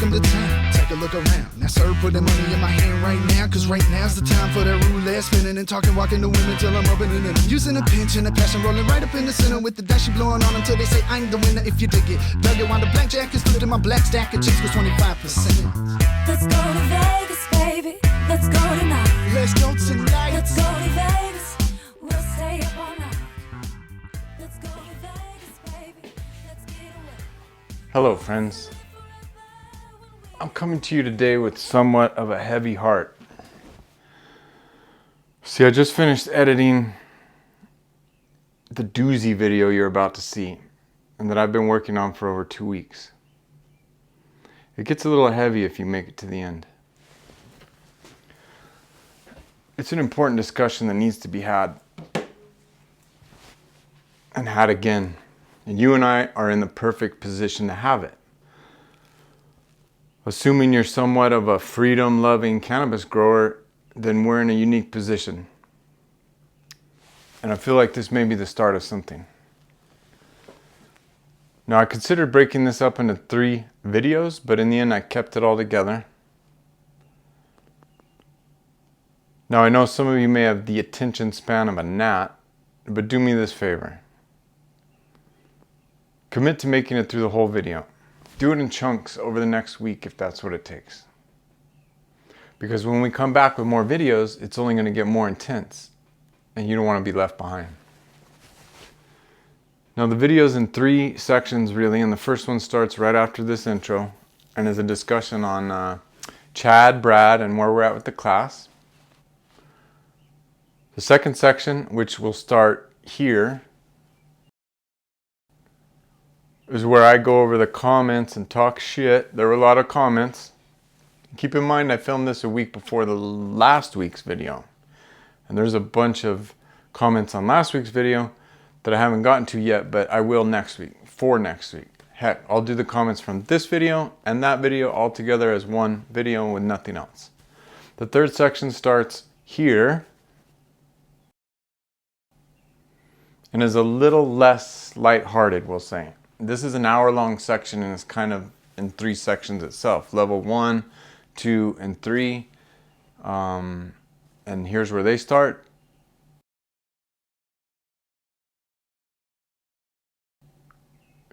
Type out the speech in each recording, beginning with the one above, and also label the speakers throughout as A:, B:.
A: welcome to town. Take a look around. Now, sir, put the money in my hand right now, cause right now's the time for that roulette spinning and talking, walking to women till I'm opening it. Using a pinch and a passion, rolling right up in the center with the dash blowing on until they say I'm the winner. If you dig it, dug it while the blackjack is flipped in my black stack of chicks was 25%.
B: Let's go to Vegas, baby. Let's go tonight.
A: Let's go tonight.
B: Let's go to Vegas. We'll stay up all night. Let's go to Vegas, baby. Let's get away.
C: Hello, friends. I'm coming to you today with somewhat of a heavy heart. See, I just finished editing the doozy video you're about to see, and that I've been working on for over 2 weeks. It gets a little heavy if you make it to the end. It's an important discussion that needs to be had, and had again. And you and I are in the perfect position to have it. Assuming you're somewhat of a freedom-loving cannabis grower, then we're in a unique position. And I feel like this may be the start of something. Now, I considered breaking this up into 3 videos, but in the end I kept it all together. Now, I know some of you may have the attention span of a gnat, but do me this favor. Commit to making it through the whole video. Do it in chunks over the next week if that's what it takes. Because when we come back with more videos, it's only going to get more intense, and you don't want to be left behind. Now, the video's in 3 sections really, and the first one starts right after this intro and is a discussion on Chad, Brad, and where we're at with the class. The second section, which will start here, is where I go over the comments and talk shit. There were a lot of comments. Keep in mind I filmed this a week before the last week's video. And there's a bunch of comments on last week's video that I haven't gotten to yet, but I will next week, for next week. Heck, I'll do the comments from this video and that video all together as one video with nothing else. The third section starts here and is a little less lighthearted, we'll say. This is an hour-long section and it's kind of in 3 sections itself. Level 1, 2, and 3. And here's where they start.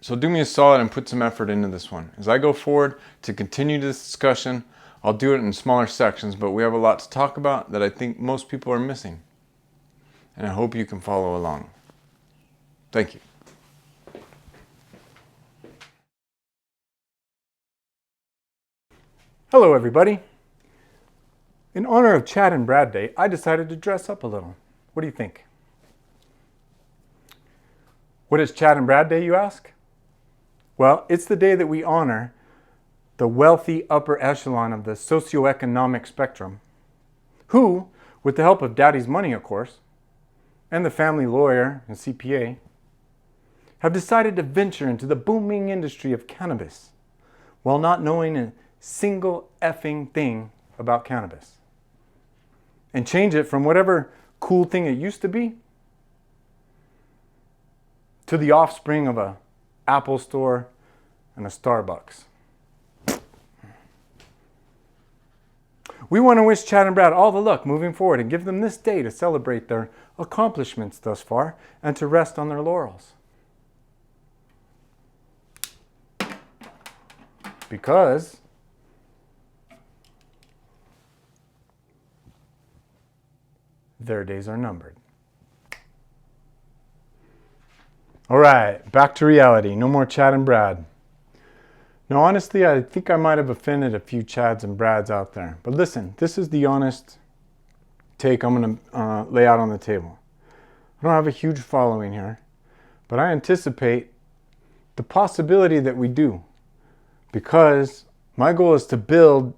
C: So do me a solid and put some effort into this one. As I go forward to continue this discussion, I'll do it in smaller sections, but we have a lot to talk about that I think most people are missing. And I hope you can follow along. Thank you. Hello, everybody. In honor of Chad and Brad Day, I decided to dress up a little. What do you think? What is Chad and Brad Day, you ask? Well, it's the day that we honor the wealthy upper echelon of the socioeconomic spectrum, who, with the help of daddy's money, of course, and the family lawyer and CPA, have decided to venture into the booming industry of cannabis while not knowing a single effing thing about cannabis, and change it from whatever cool thing it used to be to the offspring of a Apple store and a Starbucks. We want to wish Chad and Brad all the luck moving forward and give them this day to celebrate their accomplishments thus far and to rest on their laurels. Because their days are numbered. All right, back to reality. No more Chad and Brad. Now, honestly, I think I might have offended a few Chads and Brads out there. But listen, this is the honest take I'm going to lay out on the table. I don't have a huge following here, but I anticipate the possibility that we do, because my goal is to build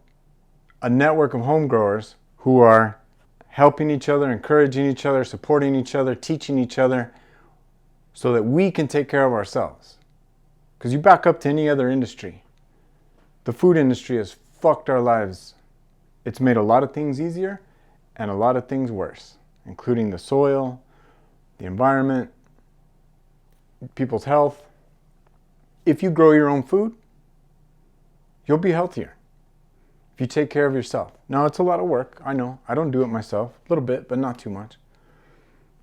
C: a network of home growers who are helping each other, encouraging each other, supporting each other, teaching each other, so that we can take care of ourselves. Because you back up to any other industry, the food industry has fucked our lives. It's made a lot of things easier and a lot of things worse, including the soil, the environment, people's health. If you grow your own food, You'll be healthier if you take care of yourself. Now, it's a lot of work. I know. I don't do it myself. A little bit, but not too much.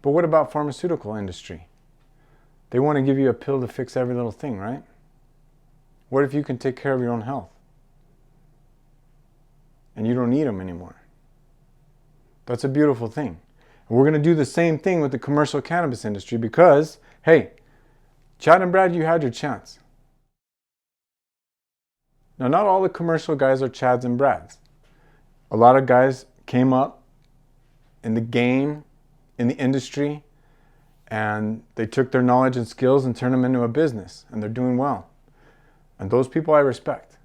C: But what about pharmaceutical industry? They want to give you a pill to fix every little thing, right? What if you can take care of your own health? And you don't need them anymore. That's a beautiful thing. And we're going to do the same thing with the commercial cannabis industry because, hey, Chad and Brad, you had your chance. Now, not all the commercial guys are Chads and Brads. A lot of guys came up in the game, in the industry, and they took their knowledge and skills and turned them into a business, and they're doing well. And those people I respect.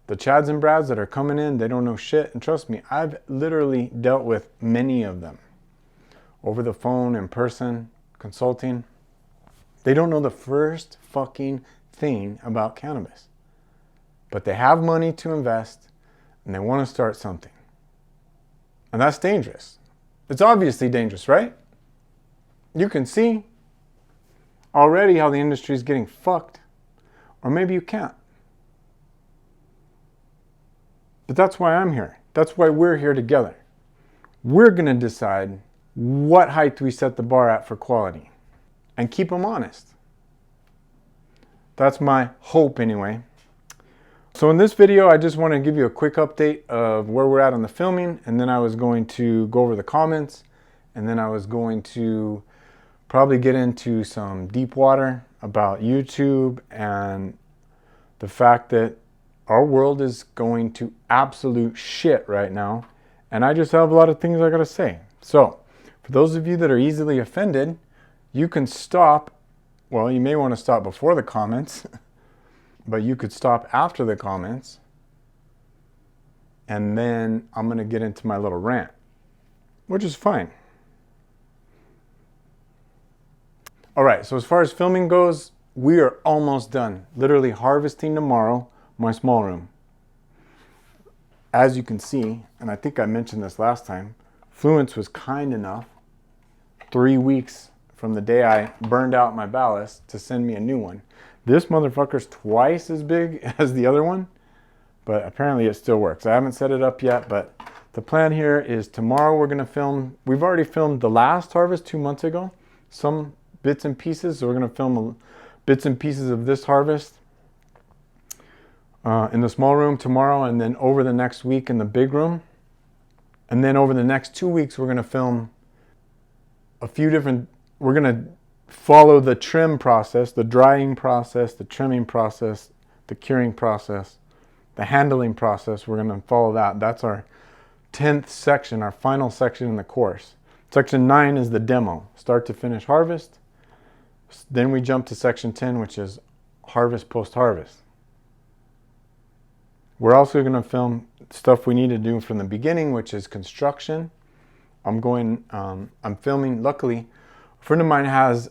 C: The Chads and Brads that are coming in, they don't know shit. And trust me, I've literally dealt with many of them. Over the phone, in person, consulting. They don't know the first fucking thing about cannabis. But they have money to invest, and they want to start something. And that's dangerous. It's obviously dangerous, right? You can see already how the industry is getting fucked. Or maybe you can't. But that's why I'm here. That's why we're here together. We're going to decide what height we set the bar at for quality. And keep them honest. That's my hope anyway. So in this video, I just want to give you a quick update of where we're at on the filming. And then I was going to go over the comments. And then I was going to probably get into some deep water about YouTube and the fact that our world is going to absolute shit right now. And I just have a lot of things I gotta say. So, for those of you that are easily offended, you can stop. Well, you may want to stop before the comments, but you could stop after the comments. And then I'm gonna get into my little rant, which is fine. All right, so as far as filming goes, we are almost done. Literally harvesting tomorrow, my small room. As you can see, and I think I mentioned this last time, Fluence was kind enough 3 weeks from the day I burned out my ballast to send me a new one. This motherfucker's twice as big as the other one, but apparently it still works. I haven't set it up yet, but the plan here is tomorrow we're gonna film. We've already filmed the last harvest 2 months ago, some bits and pieces, so we're gonna film bits and pieces of this harvest in the small room tomorrow, and then over the next week in the big room. And then over the next 2 weeks, we're going to film a few different, we're going to follow the trim process, the drying process, the trimming process, the curing process, the handling process. We're going to follow that. That's our 10th section, our final section in the course. Section 9 is the demo, start to finish harvest. Then we jump to section 10, which is harvest post-harvest. We're also going to film stuff we need to do from the beginning, which is construction. I'm filming, luckily, a friend of mine has,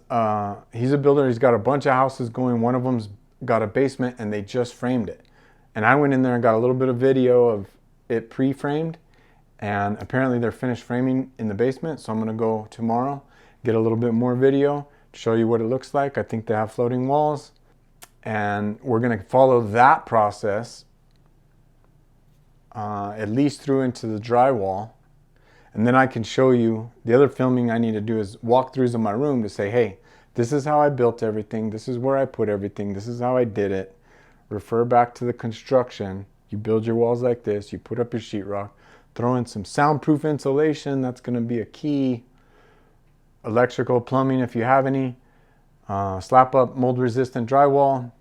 C: he's a builder, he's got a bunch of houses going. One of them's got a basement and they just framed it. And I went in there and got a little bit of video of it pre-framed. And apparently they're finished framing in the basement. So I'm going to go tomorrow, get a little bit more video to show you what it looks like. I think they have floating walls. And we're going to follow that process at least through into the drywall. And then I can show you the other filming I need to do is walkthroughs of my room to say, hey, this is how I built everything. This is where I put everything. This is how I did it. Refer back to the construction. You build your walls like this. You put up your sheetrock. Throw in some soundproof insulation. That's going to be a key. Electrical, plumbing, if you have any. Slap up mold resistant drywall.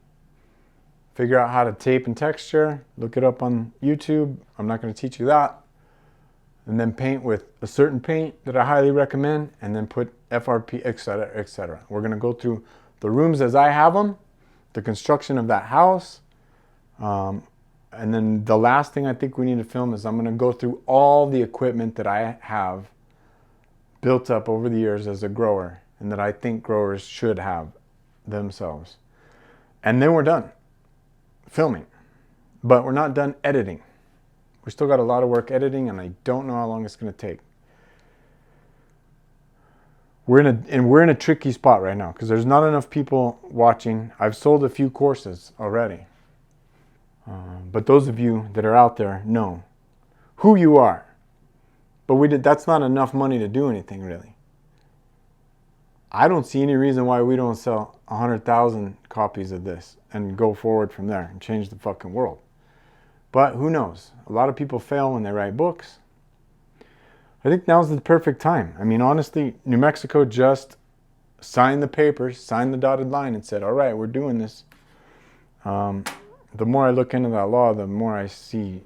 C: Figure out how to tape and texture. Look it up on YouTube. I'm not going to teach you that. And then paint with a certain paint that I highly recommend. And then put FRP, etc., etc. We're going to go through the rooms as I have them. The construction of that house. And then the last thing I think we need to film is I'm going to go through all the equipment that I have built up over the years as a grower. And that I think growers should have themselves. And then we're done filming, but we're not done editing. We still got a lot of work editing, and I don't know how long it's going to take. We're in a tricky spot right now because there's not enough people watching. I've sold a few courses already. But those of you that are out there know who you are. But that's not enough money to do anything, really. I don't see any reason why we don't sell 100,000 copies of this and go forward from there and change the fucking world. But who knows? A lot of people fail when they write books. I think now's the perfect time. I mean, honestly, New Mexico just signed the papers, signed the dotted line and said, all right, we're doing this. The more I look into that law, the more I see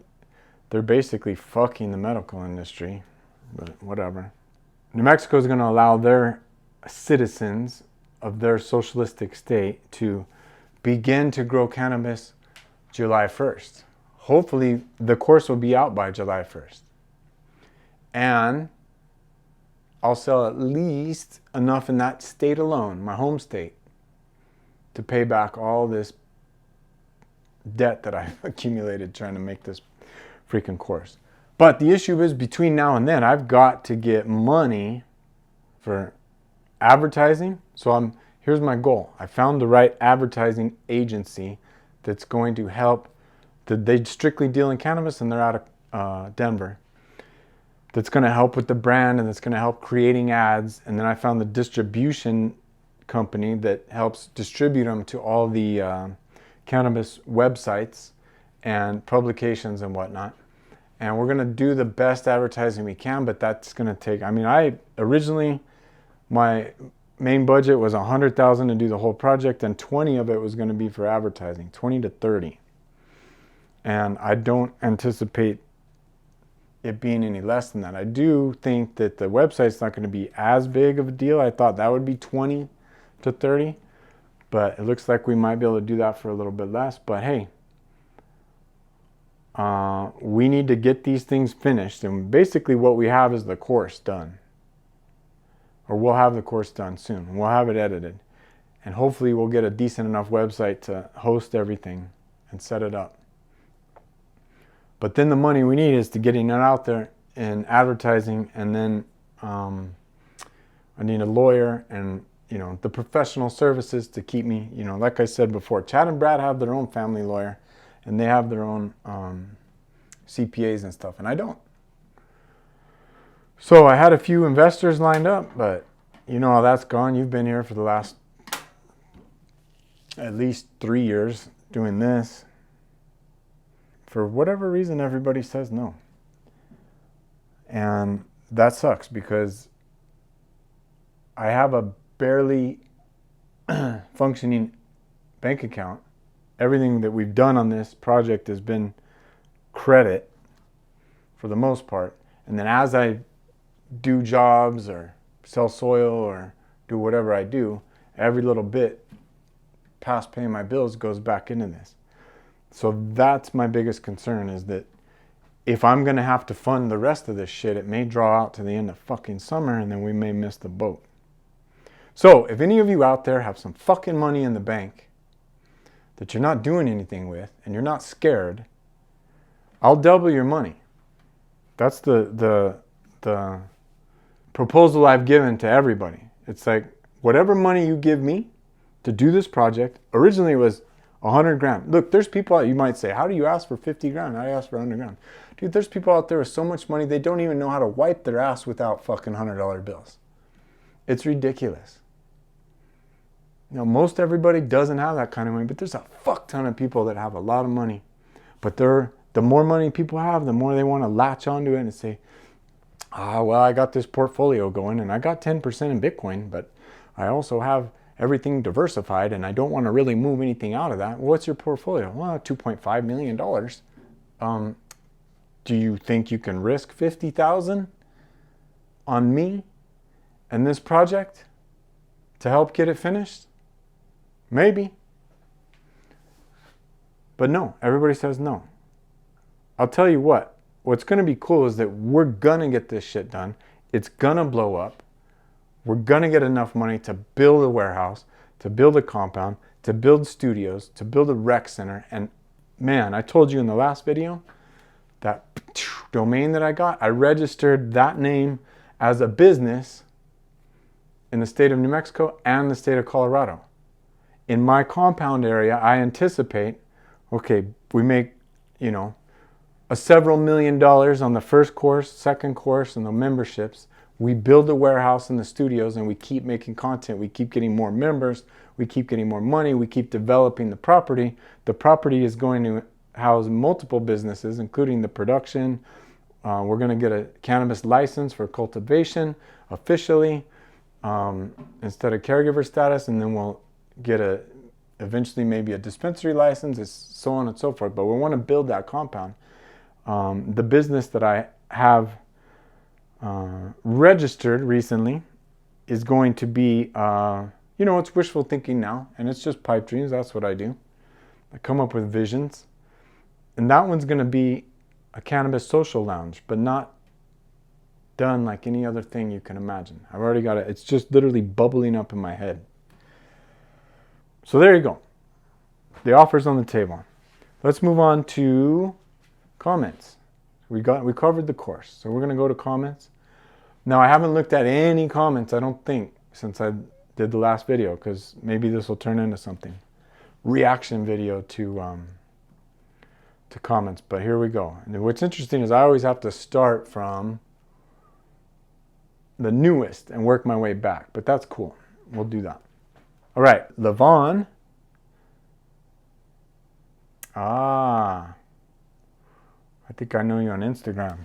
C: they're basically fucking the medical industry, but whatever. New Mexico is going to allow their citizens of their socialistic state to begin to grow cannabis July 1st. Hopefully the course will be out by July 1st. And I'll sell at least enough in that state alone, my home state, to pay back all this debt that I've accumulated trying to make this freaking course. But the issue is between now and then, I've got to get money for advertising. So here's my goal. I found the right advertising agency that's going to help. They strictly deal in cannabis and they're out of Denver. That's going to help with the brand and that's going to help creating ads. And then I found the distribution company that helps distribute them to all the cannabis websites and publications and whatnot. And we're going to do the best advertising we can, but that's going to take, I mean, my main budget was $100,000 to do the whole project, and 20 of it was going to be for advertising, 20 to 30. And I don't anticipate it being any less than that. I do think that the website's not going to be as big of a deal. I thought that would be 20 to 30, but it looks like we might be able to do that for a little bit less. But hey, we need to get these things finished, and basically what we have is the course done. Or we'll have the course done soon. We'll have it edited. And hopefully we'll get a decent enough website to host everything and set it up. But then the money we need is to getting it out there in advertising, and then I need a lawyer and the professional services to keep me, like I said before, Chad and Brad have their own family lawyer and they have their own CPAs and stuff, and I don't. So I had a few investors lined up, but you know how that's gone. You've been here for the last at least 3 years doing this. For whatever reason, everybody says no. And that sucks because I have a barely functioning bank account. Everything that we've done on this project has been credit for the most part. And then as I do jobs or sell soil or do whatever I do, every little bit past paying my bills goes back into this. So that's my biggest concern, is that if I'm going to have to fund the rest of this shit, it may draw out to the end of fucking summer and then we may miss the boat. So if any of you out there have some fucking money in the bank that you're not doing anything with and you're not scared, I'll double your money. That's the proposal I've given to everybody. It's like, whatever money you give me to do this project, originally it was 100 grand. Look, there's people out, you might say, how do you ask for 50 grand? I ask for 100 grand. Dude, there's people out there with so much money, they don't even know how to wipe their ass without fucking $100 bills. It's ridiculous. Most everybody doesn't have that kind of money, but there's a fuck ton of people that have a lot of money. But the more money people have, the more they want to latch onto it and say, well, I got this portfolio going and I got 10% in Bitcoin, but I also have everything diversified and I don't want to really move anything out of that. What's your portfolio? Well, $2.5 million. Do you think you can risk $50,000 on me and this project to help get it finished? Maybe. But no, everybody says no. I'll tell you what's going to be cool is that we're going to get this shit done. It's going to blow up. We're going to get enough money to build a warehouse, to build a compound, to build studios, to build a rec center. And man, I told you in the last video, that domain that I got, I registered that name as a business in the state of New Mexico and the state of Colorado. In my compound area, I anticipate Okay, we make, a several $1,000,000 on the first course, second course, and the memberships. We build a warehouse in the studios and we keep making content. We keep getting more members. We keep getting more money. We keep developing the property. The property is going to house multiple businesses, including the production. We're going to get a cannabis license for cultivation officially instead of caregiver status, and then we'll get eventually maybe a dispensary license, so on and so forth. But we want to build that compound. The business that I have registered recently is going to be, it's wishful thinking now, and it's just pipe dreams. That's what I do. I come up with visions. And that one's going to be a cannabis social lounge, but not done like any other thing you can imagine. I've already got it. It's just literally bubbling up in my head. So there you go. The offer's on the table. Let's move on to comments. We covered the course, so we're going to go to comments. Now, I haven't looked at any comments, I don't think, since I did the last video, because maybe this will turn into something. Reaction video to comments, but here we go. And what's interesting is I always have to start from the newest and work my way back, but that's cool. We'll do that. All right, Levon. I think I know you on Instagram.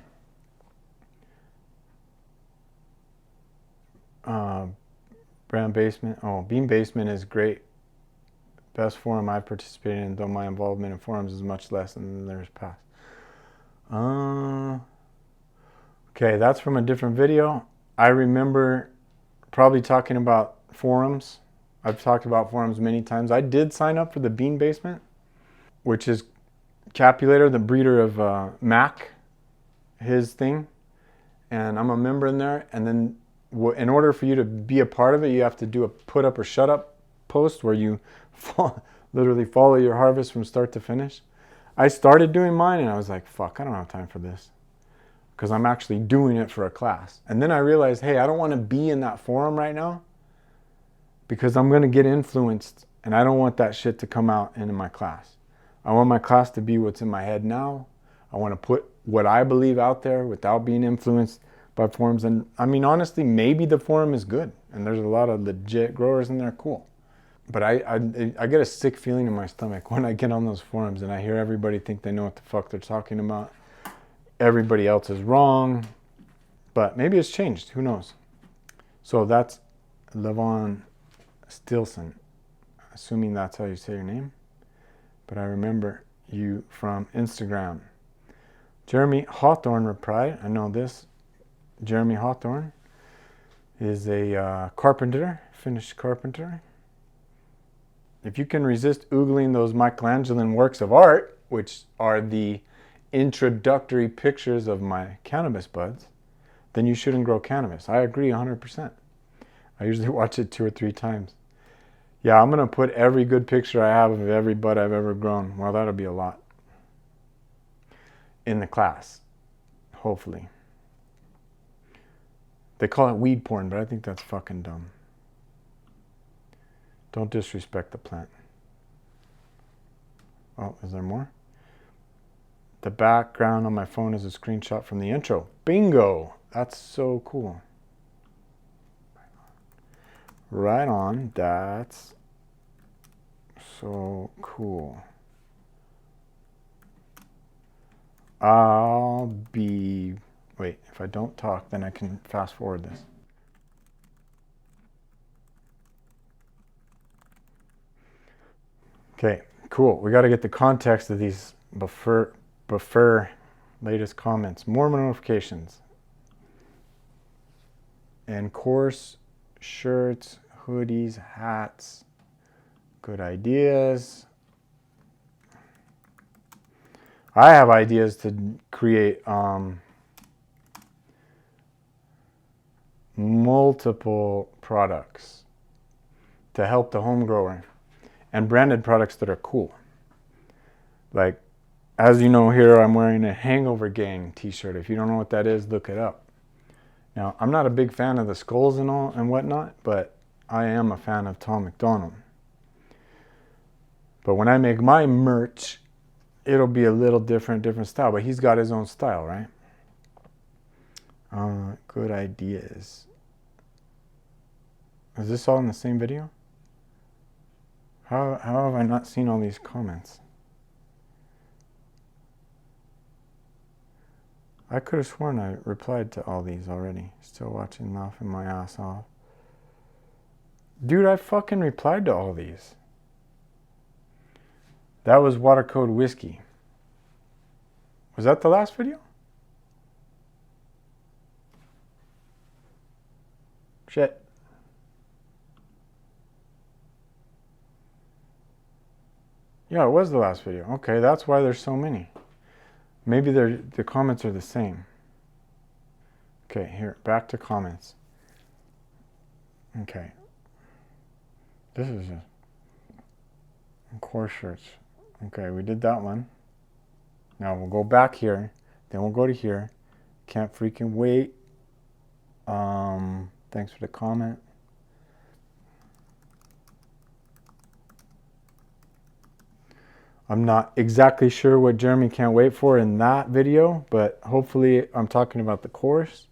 C: Brown Basement. Oh, Bean Basement is great. Best forum I participated in, though my involvement in forums is much less than theirs past. Okay, that's from a different video. I remember probably talking about forums. I've talked about forums many times. I did sign up for the Bean Basement, which is Capulator, the breeder of Mac, his thing. And I'm a member in there. And then in order for you to be a part of it, you have to do a put up or shut up post where you literally follow your harvest from start to finish. I started doing mine and I was like, fuck, I don't have time for this, because I'm actually doing it for a class. And then I realized, hey, I don't want to be in that forum right now because I'm going to get influenced and I don't want that shit to come out into my class. I want my class to be what's in my head now. I want to put what I believe out there without being influenced by forums. And I mean, honestly, maybe the forum is good and there's a lot of legit growers in there, cool. But I get a sick feeling in my stomach when I get on those forums and I hear everybody think they know what the fuck they're talking about. Everybody else is wrong, but maybe it's changed. Who knows? So that's Levon Stilson, assuming that's how you say your name. But I remember you from Instagram. Jeremy Hawthorne replied. I know this. Jeremy Hawthorne is a carpenter, finished carpenter. If you can resist oogling those Michelangelan works of art, which are the introductory pictures of my cannabis buds, then you shouldn't grow cannabis. I agree 100%. I usually watch it 2 or 3 times. Yeah, I'm going to put every good picture I have of every bud I've ever grown. Well, that'll be a lot. In the class, hopefully. They call it weed porn, but I think that's fucking dumb. Don't disrespect the plant. Oh, is there more? The background on my phone is a screenshot from the intro. Bingo! That's so cool. Right on. That's so cool. Wait, if I don't talk, then I can fast forward this. Okay, cool. We got to get the context of these before latest comments. More notifications. And course, shirts, hoodies, hats, good ideas. I have ideas to create multiple products to help the home grower, and branded products that are cool. Like, as you know here, I'm wearing a Hangover Gang t-shirt. If you don't know what that is, look it up. Now, I'm not a big fan of the skulls and all and whatnot, but I am a fan of Tom McDonald. But when I make my merch, it'll be a little different style, but he's got his own style, right? Good ideas. Is this all in the same video? How have I not seen all these comments? I could have sworn I replied to all these already. Still watching, laughing my ass off. Dude, I fucking replied to all these. That was Water Code Whiskey. Was that the last video? Shit. Yeah, it was the last video. Okay, that's why there's so many. Maybe the comments are the same. Okay, here, back to comments. Okay. This is a core shirts. Okay, we did that one. Now we'll go back here. Then we'll go to here. Can't freaking wait. Thanks for the comment. I'm not exactly sure what Jeremy can't wait for in that video, but hopefully I'm talking about the course.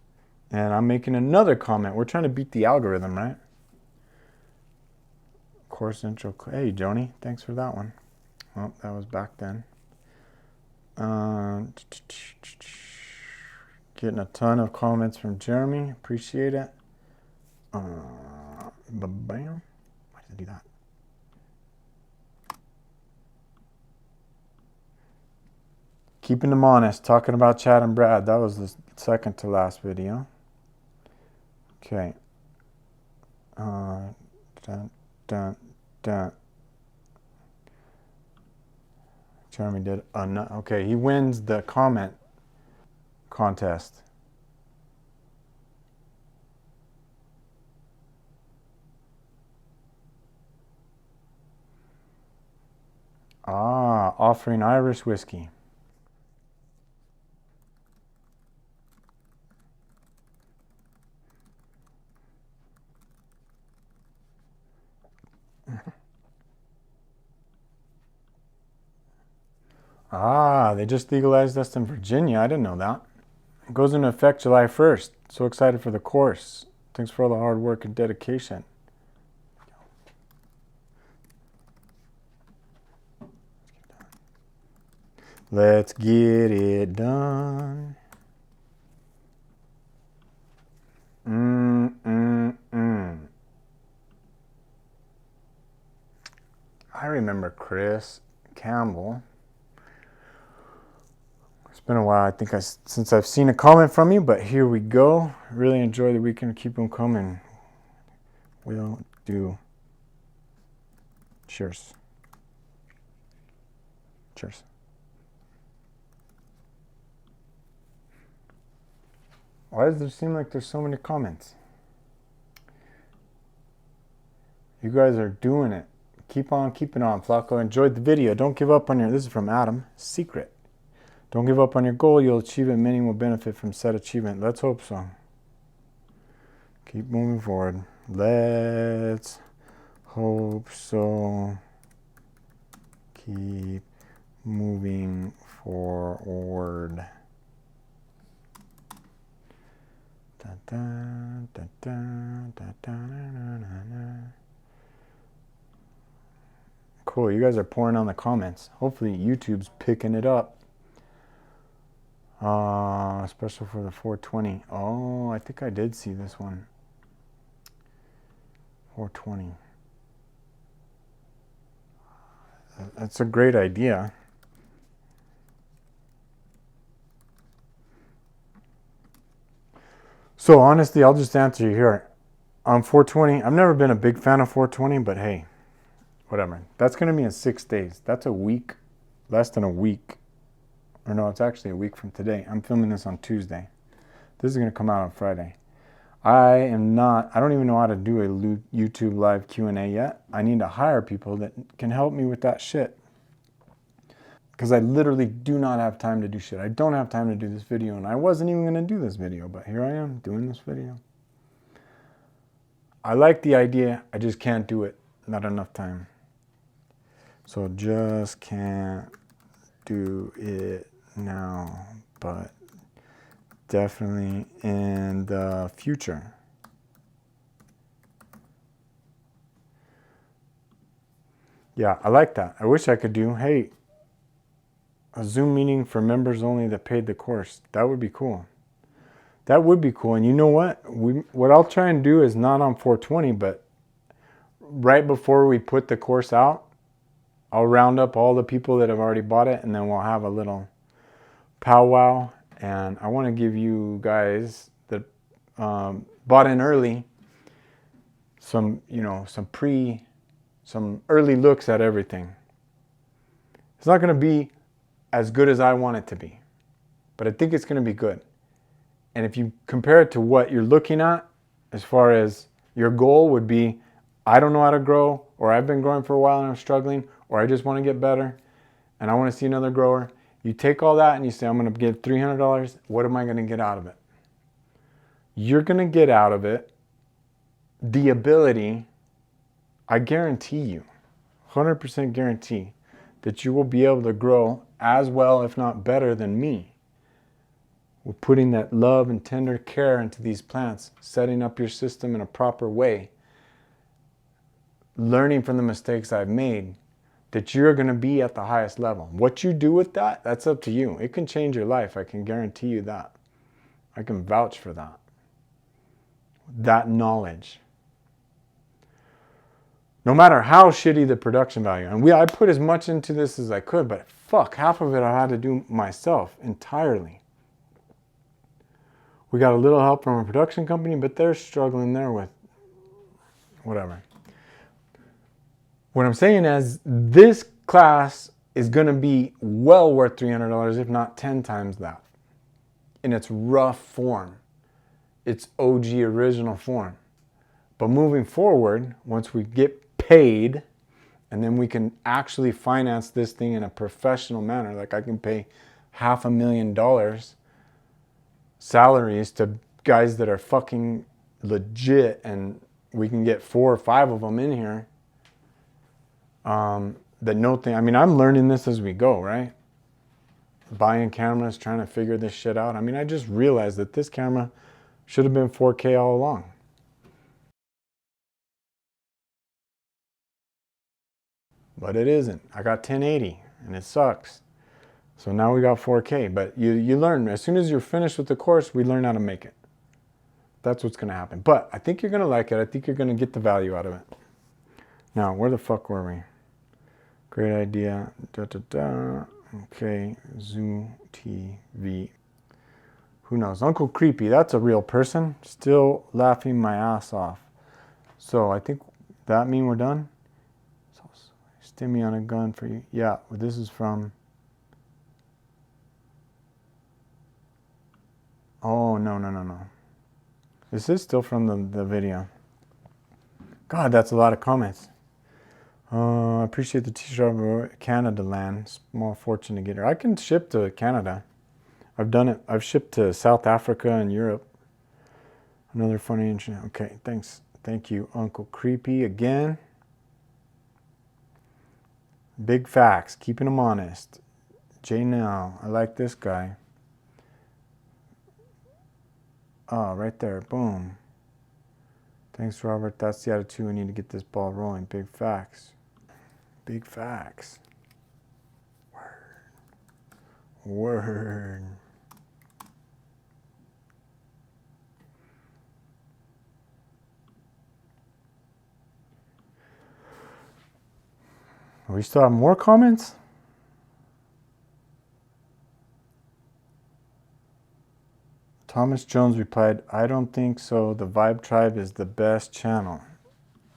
C: And I'm making another comment. We're trying to beat the algorithm, right? Course intro. Hey, Joni, thanks for that one. Well, that was back then. Getting a ton of comments from Jeremy. Appreciate it. Bam. Why did I do that? Keeping them honest. Talking about Chad and Brad. That was the second to last video. Okay. Dun, dun, dun. Jeremy did okay, he wins the comment contest. Offering Irish whiskey. They just legalized us in Virginia. I didn't know that. It goes into effect July 1st. So excited for the course. Thanks for all the hard work and dedication. Let's get it done. I remember Chris Campbell. It's been a while, I think, since I've seen a comment from you, but here we go. Really enjoy the weekend. Keep them coming. We'll do. Cheers. Cheers. Why does it seem like there's so many comments? You guys are doing it. Keep on keeping on, Flaco. Enjoyed the video. Don't give up on your... This is from Adam. Secret. Don't give up on your goal. You'll achieve it. Many will benefit from said achievement. Let's hope so. Keep moving forward. Let's hope so. Keep moving forward. Da, da, da, da, da, da, na, na, na. Cool, you guys are pouring on the comments. Hopefully YouTube's picking it up. Special for the 420. Oh, I think I did see this one. 420. That's a great idea. So honestly, I'll just answer you here. On 420, I've never been a big fan of 420, but hey, whatever. That's going to be in 6 days. That's a week, less than a week. Or no, it's actually a week from today. I'm filming this on Tuesday. This is going to come out on Friday. I don't even know how to do a YouTube live Q&A yet. I need to hire people that can help me with that shit. Because I literally do not have time to do shit. I don't have time to do this video, and I wasn't even going to do this video, but here I am doing this video. I like the idea, I just can't do it. Not enough time. So just can't do it now, but definitely in the future. Yeah, I like that. I wish I could do, hey, a Zoom meeting for members only that paid the course. That would be cool. That would be cool. And you know what? What I'll try and do is not on 420, but right before we put the course out, I'll round up all the people that have already bought it, and then we'll have a little powwow. And I want to give you guys that bought in early some, some early looks at everything. It's not going to be as good as I want it to be, but I think it's going to be good. And if you compare it to what you're looking at, as far as your goal would be, I don't know how to grow, or I've been growing for a while and I'm struggling, or I just want to get better and I want to see another grower. You take all that and you say, I'm going to give $300. What am I going to get out of it? You're going to get out of it the ability, I guarantee you, 100% guarantee, that you will be able to grow as well, if not better than me. We're putting that love and tender care into these plants, setting up your system in a proper way, learning from the mistakes I've made, that you're going to be at the highest level. What you do with that, that's up to you. It can change your life. I can guarantee you that. I can vouch for that. That knowledge. No matter how shitty the production value. And I put as much into this as I could, but fuck, half of it I had to do myself entirely. We got a little help from a production company, but they're struggling there with whatever. What I'm saying is this class is going to be well worth $300, if not 10 times that, in its rough form, its OG original form. But moving forward, once we get paid, and then we can actually finance this thing in a professional manner, like I can pay $500,000 salaries to guys that are fucking legit, and we can get 4 or 5 of them in here. That no thing. I mean, I'm learning this as we go, right? Buying cameras, trying to figure this shit out. I mean, I just realized that this camera should have been 4K all along. But it isn't. I got 1080 and it sucks. So now we got 4K. But you learn. As soon as you're finished with the course, we learn how to make it. That's what's going to happen. But I think you're going to like it. I think you're going to get the value out of it. Now, where the fuck were we? Great idea. Okay, Zoo TV. Who knows? Uncle Creepy, that's a real person. Still laughing my ass off. So I think that mean we're done? So, stimmy on a gun for you. Yeah, well, this is from... Oh, no. This is still from the video. God, that's a lot of comments. I appreciate the t-shirt. Canada land. Small fortune to get her. I can ship to Canada. I've done it. I've shipped to South Africa and Europe. Another funny internet. Okay, thanks. Thank you, Uncle Creepy, again. Big facts. Keeping them honest. Jay Now. I like this guy. Oh, right there. Boom. Thanks, Robert. That's the attitude. We need to get this ball rolling. Big facts. Big facts. Word. We still have more comments? Thomas Jones replied, I don't think so. The Vibe Tribe is the best channel.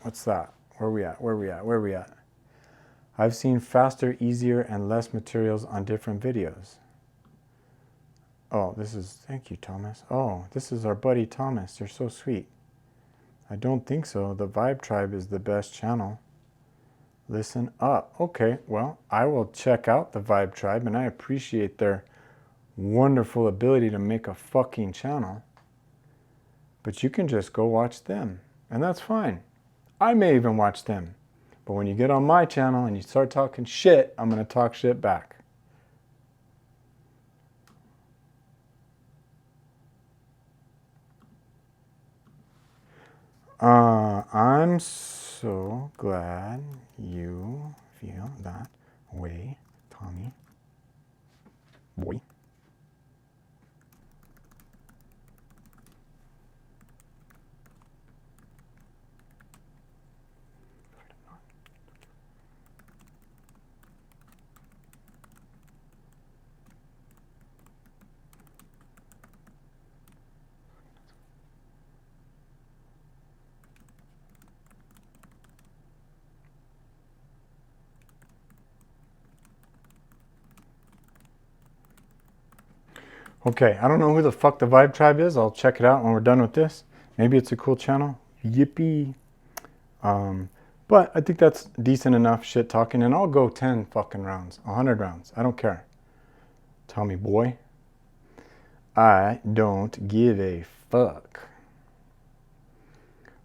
C: What's that? Where we at? I've seen faster, easier, and less materials on different videos. Oh, thank you, Thomas. Oh, this is our buddy Thomas. You're so sweet. I don't think so. The Vibe Tribe is the best channel. Listen up. Okay, well, I will check out the Vibe Tribe, and I appreciate their wonderful ability to make a fucking channel. But you can just go watch them, and that's fine. I may even watch them. But when you get on my channel and you start talking shit, I'm going to talk shit back. I'm so glad you feel that way, Tommy. Boy. Okay, I don't know who the fuck the Vibe Tribe is. I'll check it out when we're done with this. Maybe it's a cool channel. Yippee. But I think that's decent enough shit talking, and I'll go 10 fucking rounds, 100 rounds. I don't care. Tommy boy. I don't give a fuck.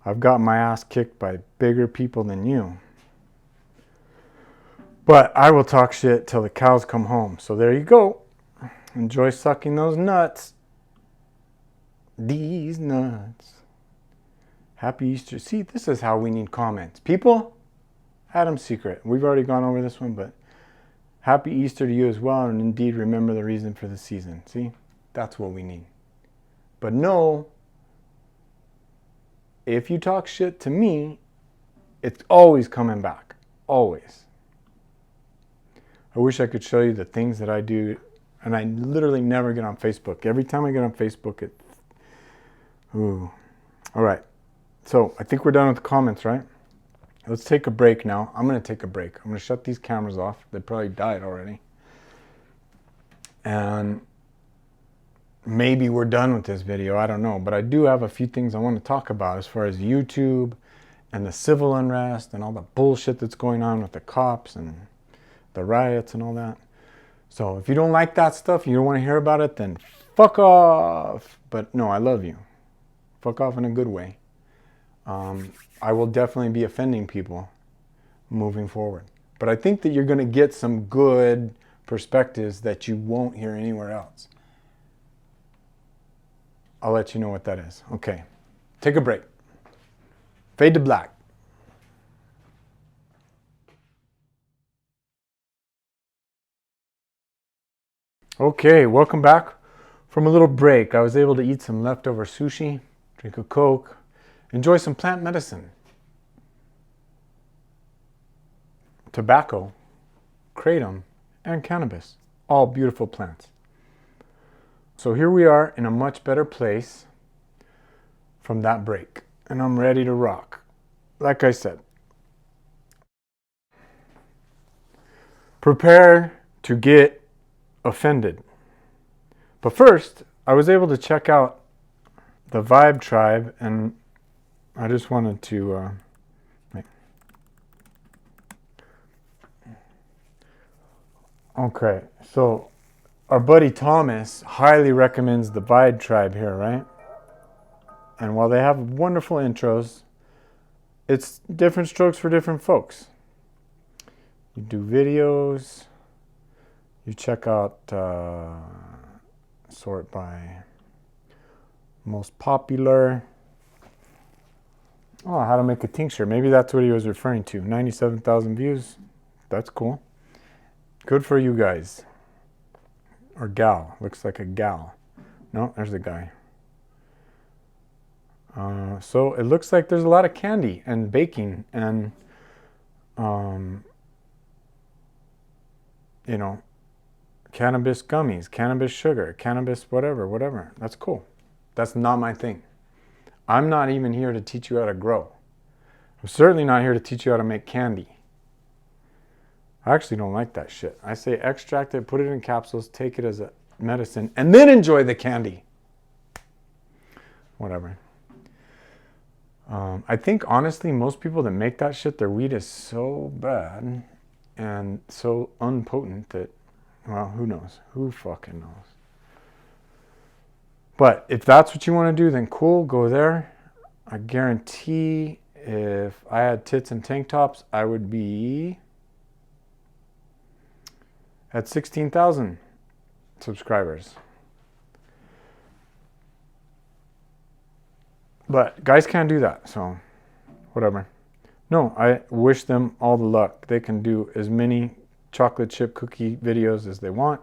C: I've got my ass kicked by bigger people than you. But I will talk shit till the cows come home. So there you go. Enjoy sucking those nuts. These nuts. Happy Easter. See, this is how we need comments. People, Adam's secret. We've already gone over this one, but happy Easter to you as well. And indeed, remember the reason for the season. See, that's what we need. But no, if you talk shit to me, it's always coming back. Always. I wish I could show you the things that I do. And I literally never get on Facebook. Every time I get on Facebook, it... Ooh. All right. So I think we're done with the comments, right? Let's take a break now. I'm going to take a break. I'm going to shut these cameras off. They probably died already. And maybe we're done with this video. I don't know. But I do have a few things I want to talk about as far as YouTube and the civil unrest and all the bullshit that's going on with the cops and the riots and all that. So if you don't like that stuff, you don't want to hear about it, then fuck off. But no, I love you. Fuck off in a good way. I will definitely be offending people moving forward. But I think that you're going to get some good perspectives that you won't hear anywhere else. I'll let you know what that is. Okay. Take a break. Fade to black. Okay, welcome back from a little break. I was able to eat some leftover sushi, drink a Coke, enjoy some plant medicine, tobacco, kratom, and cannabis. All beautiful plants. So here we are in a much better place from that break. And I'm ready to rock. Like I said, prepare to get offended. But first, I was able to check out the Vibe Tribe, and I just wanted to okay, so our buddy Thomas highly recommends the Vibe Tribe here, right? And while they have wonderful intros, it's different strokes for different folks. You do videos, you check out, sort by most popular. Oh, how to make a tincture. Maybe that's what he was referring to. 97,000 views. That's cool. Good for you guys. Or gal. Looks like a gal. No, there's a guy. So it looks like there's a lot of candy and baking and, you know, cannabis gummies, cannabis sugar, cannabis whatever. That's cool. That's not my thing. I'm not even here to teach you how to grow. I'm certainly not here to teach you how to make candy. I actually don't like that shit. I say extract it, put it in capsules, take it as a medicine, and then enjoy the candy. Whatever. I think, honestly, most people that make that shit, their weed is so bad and so unpotent that, well, who knows? Who fucking knows? But if that's what you want to do, then cool, go there. I guarantee if I had tits and tank tops, I would be at 16,000 subscribers. But guys can't do that, so whatever. No, I wish them all the luck. They can do as many chocolate chip cookie videos as they want.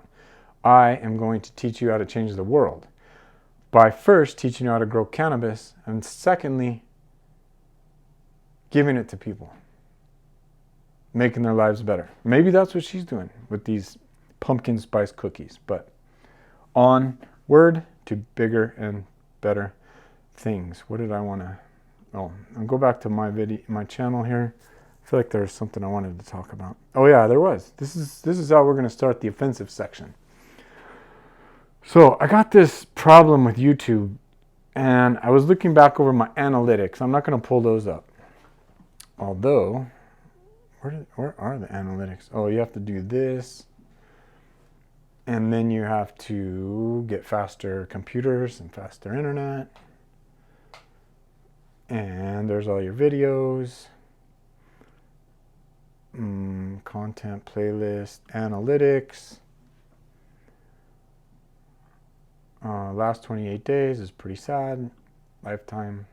C: I am going to teach you how to change the world by first teaching you how to grow cannabis, and secondly, giving it to people, making their lives better. Maybe that's what she's doing with these pumpkin spice cookies, but onward to bigger and better things. What did I want to, I'll go back to my channel here. I feel like there was something I wanted to talk about. Oh yeah, there was. This is how we're going to start the offensive section. So I got this problem with YouTube, and I was looking back over my analytics. I'm not going to pull those up. Although, where are the analytics? Oh, you have to do this. And then you have to get faster computers and faster internet. And there's all your videos. Content, playlist, analytics. Last 28 days is pretty sad. Lifetime.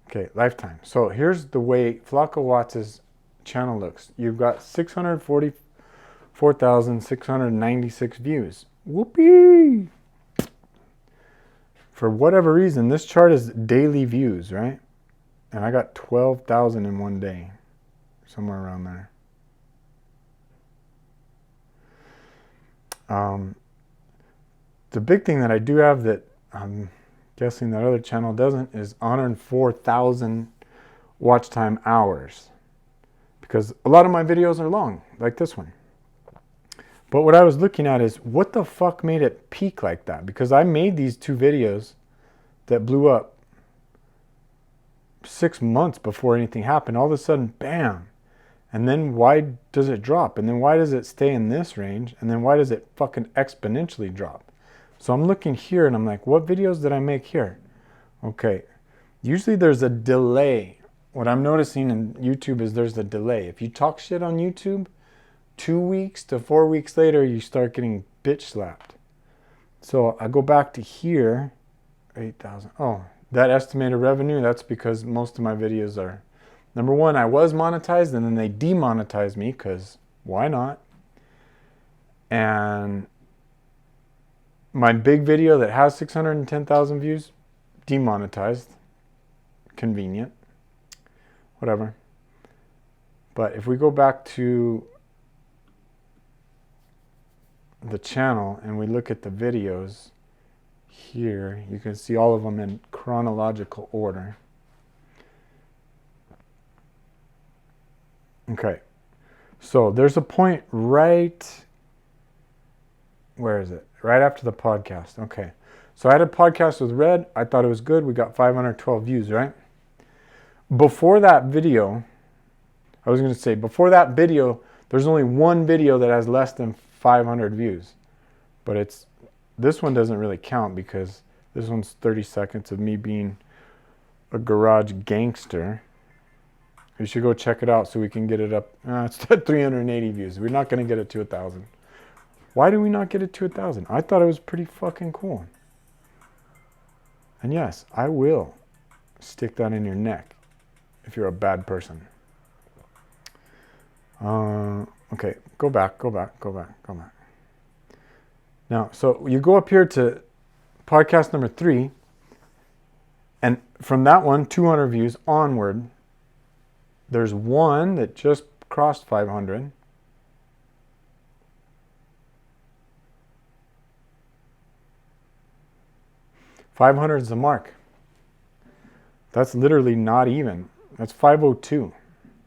C: Okay, lifetime. So here's the way Flaco Watts' channel looks. You've got 644,696 views. Whoopee! For whatever reason, this chart is daily views, right? And I got 12,000 in one day. Somewhere around there. The big thing that I do have that I'm guessing that other channel doesn't is 104,000 watch time hours. Because a lot of my videos are long, like this one. But what I was looking at is, what the fuck made it peak like that? Because I made these two videos that blew up 6 months before anything happened. All of a sudden, bam. And then why does it drop? And then why does it stay in this range? And then why does it fucking exponentially drop? So I'm looking here and I'm like, what videos did I make here? Okay. Usually there's a delay. What I'm noticing in YouTube is there's a delay. If you talk shit on YouTube, 2 weeks to 4 weeks later, you start getting bitch slapped. So I go back to here, 8,000. Oh, that estimated revenue, that's because most of my videos are, number one, I was monetized and then they demonetized me because why not? And my big video that has 610,000 views, demonetized. Convenient. Whatever. But if we go back to the channel and we look at the videos here, you can see all of them in chronological order. Okay. So there's a point right, where is it? Right after the podcast. Okay. So I had a podcast with Red. I thought it was good. We got 512 views, right? Before that video, before that video, there's only one video that has less than 500 views. But this one doesn't really count because this one's 30 seconds of me being a garage gangster. You should go check it out so we can get it up. It's at 380 views. We're not going to get it to 1,000. Why do we not get it to 1,000? I thought it was pretty fucking cool. And yes, I will stick that in your neck if you're a bad person. Okay, go back. Now, so you go up here to podcast number 3, and from that one, 200 views onward, there's one that just crossed 500. 500 is the mark. That's literally not even. That's 502.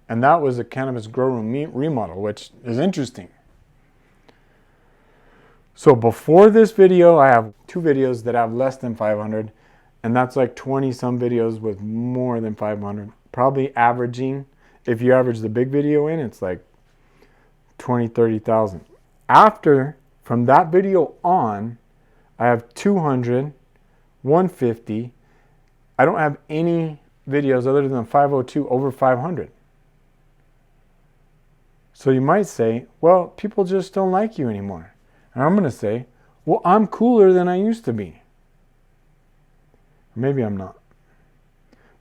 C: And that was a cannabis grow room remodel, which is interesting. So before this video, I have 2 videos that have less than 500. And that's like 20 some videos with more than 500. Probably averaging, if you average the big video in, it's like 20, 30,000. From that video on, I have 200, 150. I don't have any videos other than 502 over 500. So you might say, well, people just don't like you anymore. And I'm going to say, well, I'm cooler than I used to be. Maybe I'm not.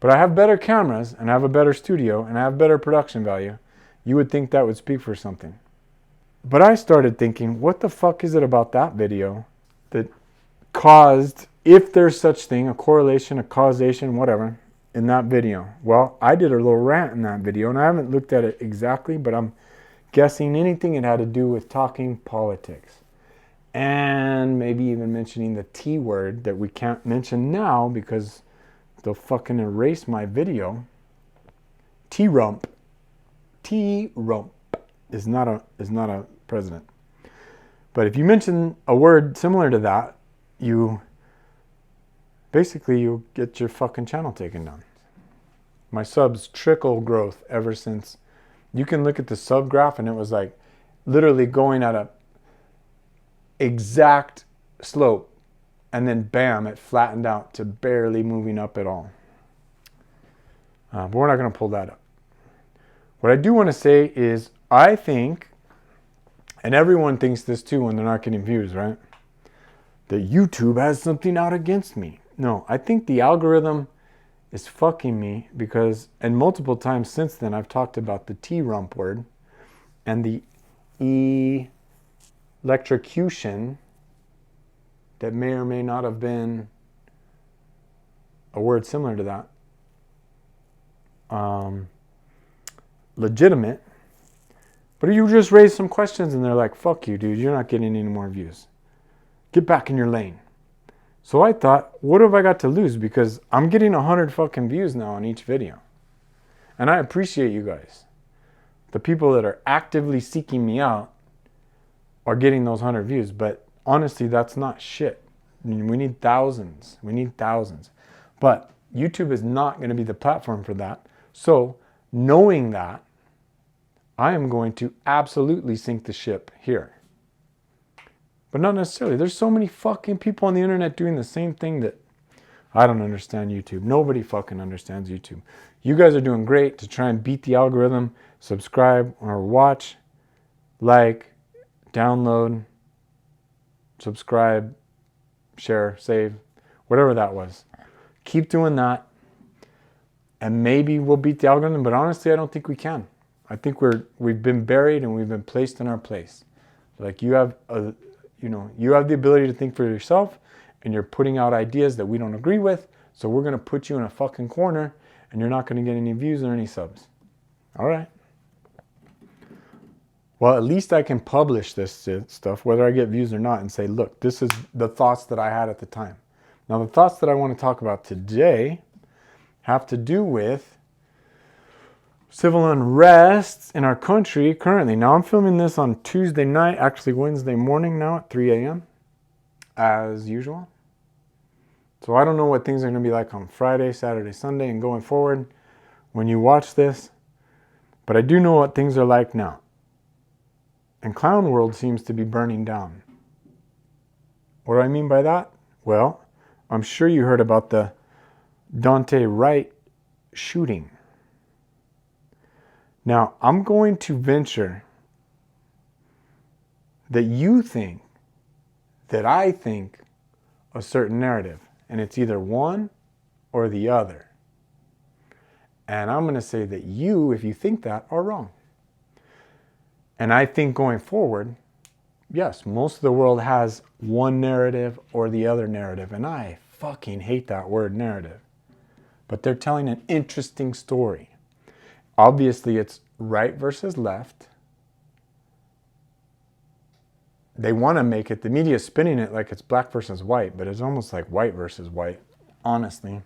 C: But I have better cameras, and I have a better studio, and I have better production value. You would think that would speak for something. But I started thinking, what the fuck is it about that video that caused, if there's such thing, a correlation, a causation, whatever, in that video? Well, I did a little rant in that video, and I haven't looked at it exactly, but I'm guessing anything it had to do with talking politics. And maybe even mentioning the T word that we can't mention now because they'll fucking erase my video. T-rump. T-rump is not a president. But if you mention a word similar to that, you get your fucking channel taken down. My subs trickle growth ever since. You can look at the sub graph and it was like literally going at a exact slope, and then bam, it flattened out to barely moving up at all. But we're not going to pull that up. What I do want to say is I think, and everyone thinks this too when they're not getting views, right? That YouTube has something out against me. No, I think the algorithm is fucking me because, and multiple times since then, I've talked about the T-rump word and the electrocution that may or may not have been a word similar to that. Legitimate. But you just raise some questions and they're like, fuck you, dude, you're not getting any more views. Get back in your lane. So I thought, what have I got to lose? Because I'm getting 100 fucking views now on each video. And I appreciate you guys. The people that are actively seeking me out are getting those 100 views. But honestly, that's not shit. I mean, we need thousands. We need thousands. But YouTube is not going to be the platform for that. So knowing that, I am going to absolutely sink the ship here. But not necessarily. There's so many fucking people on the internet doing the same thing that I don't understand YouTube. Nobody fucking understands YouTube. You guys are doing great to try and beat the algorithm. Subscribe or watch, like, download, subscribe, share, save, whatever that was. Keep doing that. And maybe we'll beat the algorithm, but honestly, I don't think we can. I think we've been buried and we've been placed in our place. Like you have the ability to think for yourself, and you're putting out ideas that we don't agree with. So we're going to put you in a fucking corner, and you're not going to get any views or any subs. All right. Well, at least I can publish this stuff, whether I get views or not, and say, look, this is the thoughts that I had at the time. Now, the thoughts that I want to talk about today have to do with civil unrest in our country currently. Now, I'm filming this on Tuesday night, actually Wednesday morning now at 3 a.m. as usual. So I don't know what things are going to be like on Friday, Saturday, Sunday, and going forward when you watch this. But I do know what things are like now. And Clown World seems to be burning down. What do I mean by that? Well, I'm sure you heard about the Dante Wright shooting. Now, I'm going to venture that you think that I think a certain narrative, and it's either one or the other. And I'm going to say that you, if you think that, are wrong. And I think going forward, yes, most of the world has one narrative or the other narrative, and I fucking hate that word narrative. But they're telling an interesting story. Obviously, it's right versus left. They want to make it, the media is spinning it like it's black versus white, but it's almost like white versus white, honestly.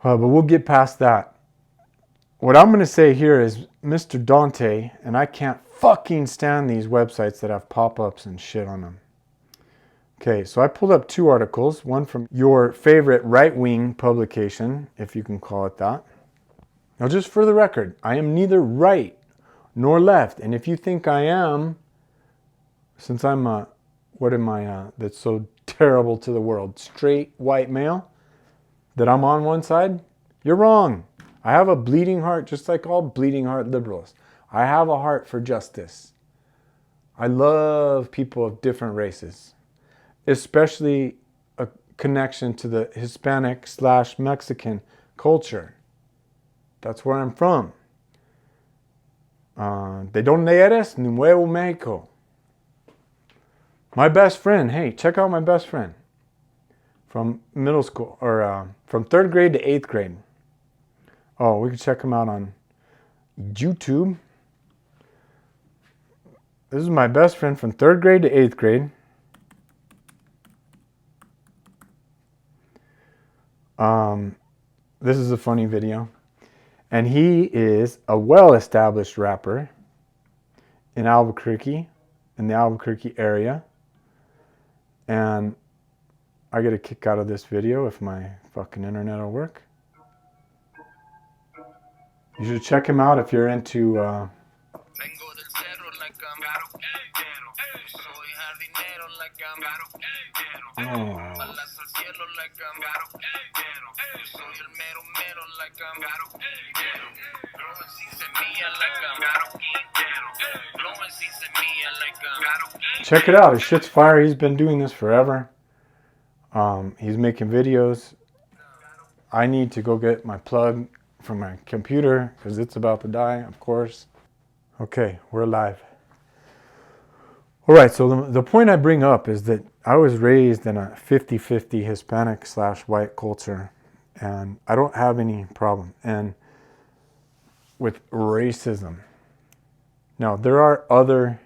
C: But we'll get past that. What I'm going to say here is Mr. Dante, and I can't fucking stand these websites that have pop-ups and shit on them. Okay, so I pulled up two articles, one from your favorite right-wing publication, if you can call it that. Now, just for the record, I am neither right nor left. And if you think I am, since I'm that's so terrible to the world, straight white male, that I'm on one side, you're wrong. I have a bleeding heart, just like all bleeding heart liberals. I have a heart for justice. I love people of different races, especially connection to the Hispanic / Mexican culture. That's where I'm from. ¿De dónde eres? Nuevo Mexico. My best friend, hey, check out my best friend from middle school, or from 3rd grade to 8th grade. Oh, we can check him out on YouTube. This is my best friend from 3rd grade to 8th grade. This is a funny video. And he is a well-established rapper in Albuquerque, in the Albuquerque area. And I get a kick out of this video if my fucking internet will work. You should check him out if you're into check it out. His shit's fire. He's been doing this forever. He's making videos. I need to go get my plug for my computer because it's about to die, of course. Okay, we're live. All right, so the point I bring up is that I was raised in a 50-50 Hispanic / white culture, and I don't have any problem with racism. Now, there are other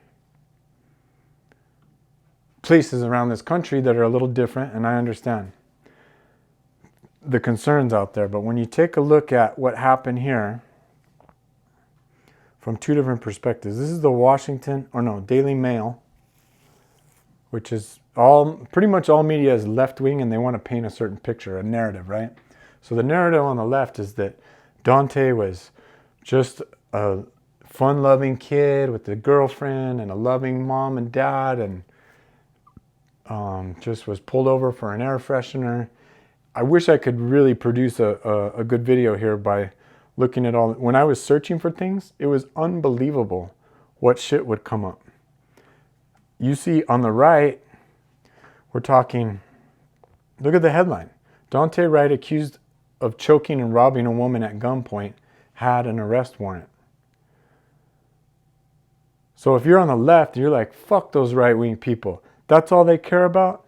C: places around this country that are a little different, and I understand the concerns out there. But when you take a look at what happened here from two different perspectives, this is the Daily Mail, which is pretty much all media is left-wing, and they want to paint a certain picture, a narrative, right? So the narrative on the left is that Dante was just a fun-loving kid with a girlfriend and a loving mom and dad, and just was pulled over for an air freshener. I wish I could really produce a good video here by looking at all. When I was searching for things, it was unbelievable what shit would come up. You see on the right, we're talking, look at the headline. Dante Wright, accused of choking and robbing a woman at gunpoint, had an arrest warrant. So if you're on the left, you're like, fuck those right-wing people. That's all they care about?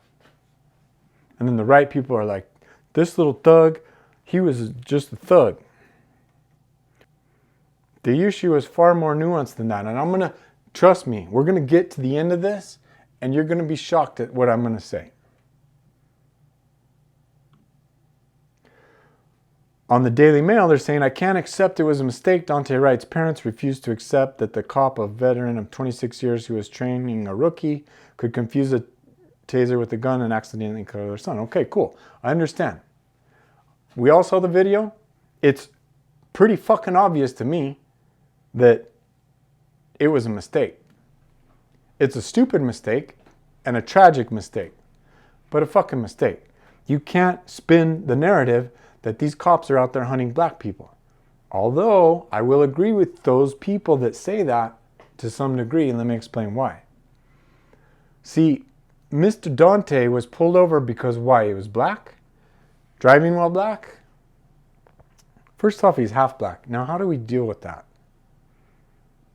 C: And then the right people are like, this little thug, he was just a thug. The issue is far more nuanced than that. And trust me, we're going to get to the end of this, and you're going to be shocked at what I'm going to say. On the Daily Mail, they're saying, I can't accept it was a mistake. Dante Wright's parents refused to accept that the cop, a veteran of 26 years who was training a rookie, could confuse a taser with a gun and accidentally kill their son. Okay, cool. I understand. We all saw the video. It's pretty fucking obvious to me that it was a mistake. It's a stupid mistake and a tragic mistake, but a fucking mistake. You can't spin the narrative that these cops are out there hunting black people. Although I will agree with those people that say that to some degree, and let me explain why. See, Mr. Dante was pulled over because why? He was black? Driving while black? First off, he's half black. Now, how do we deal with that?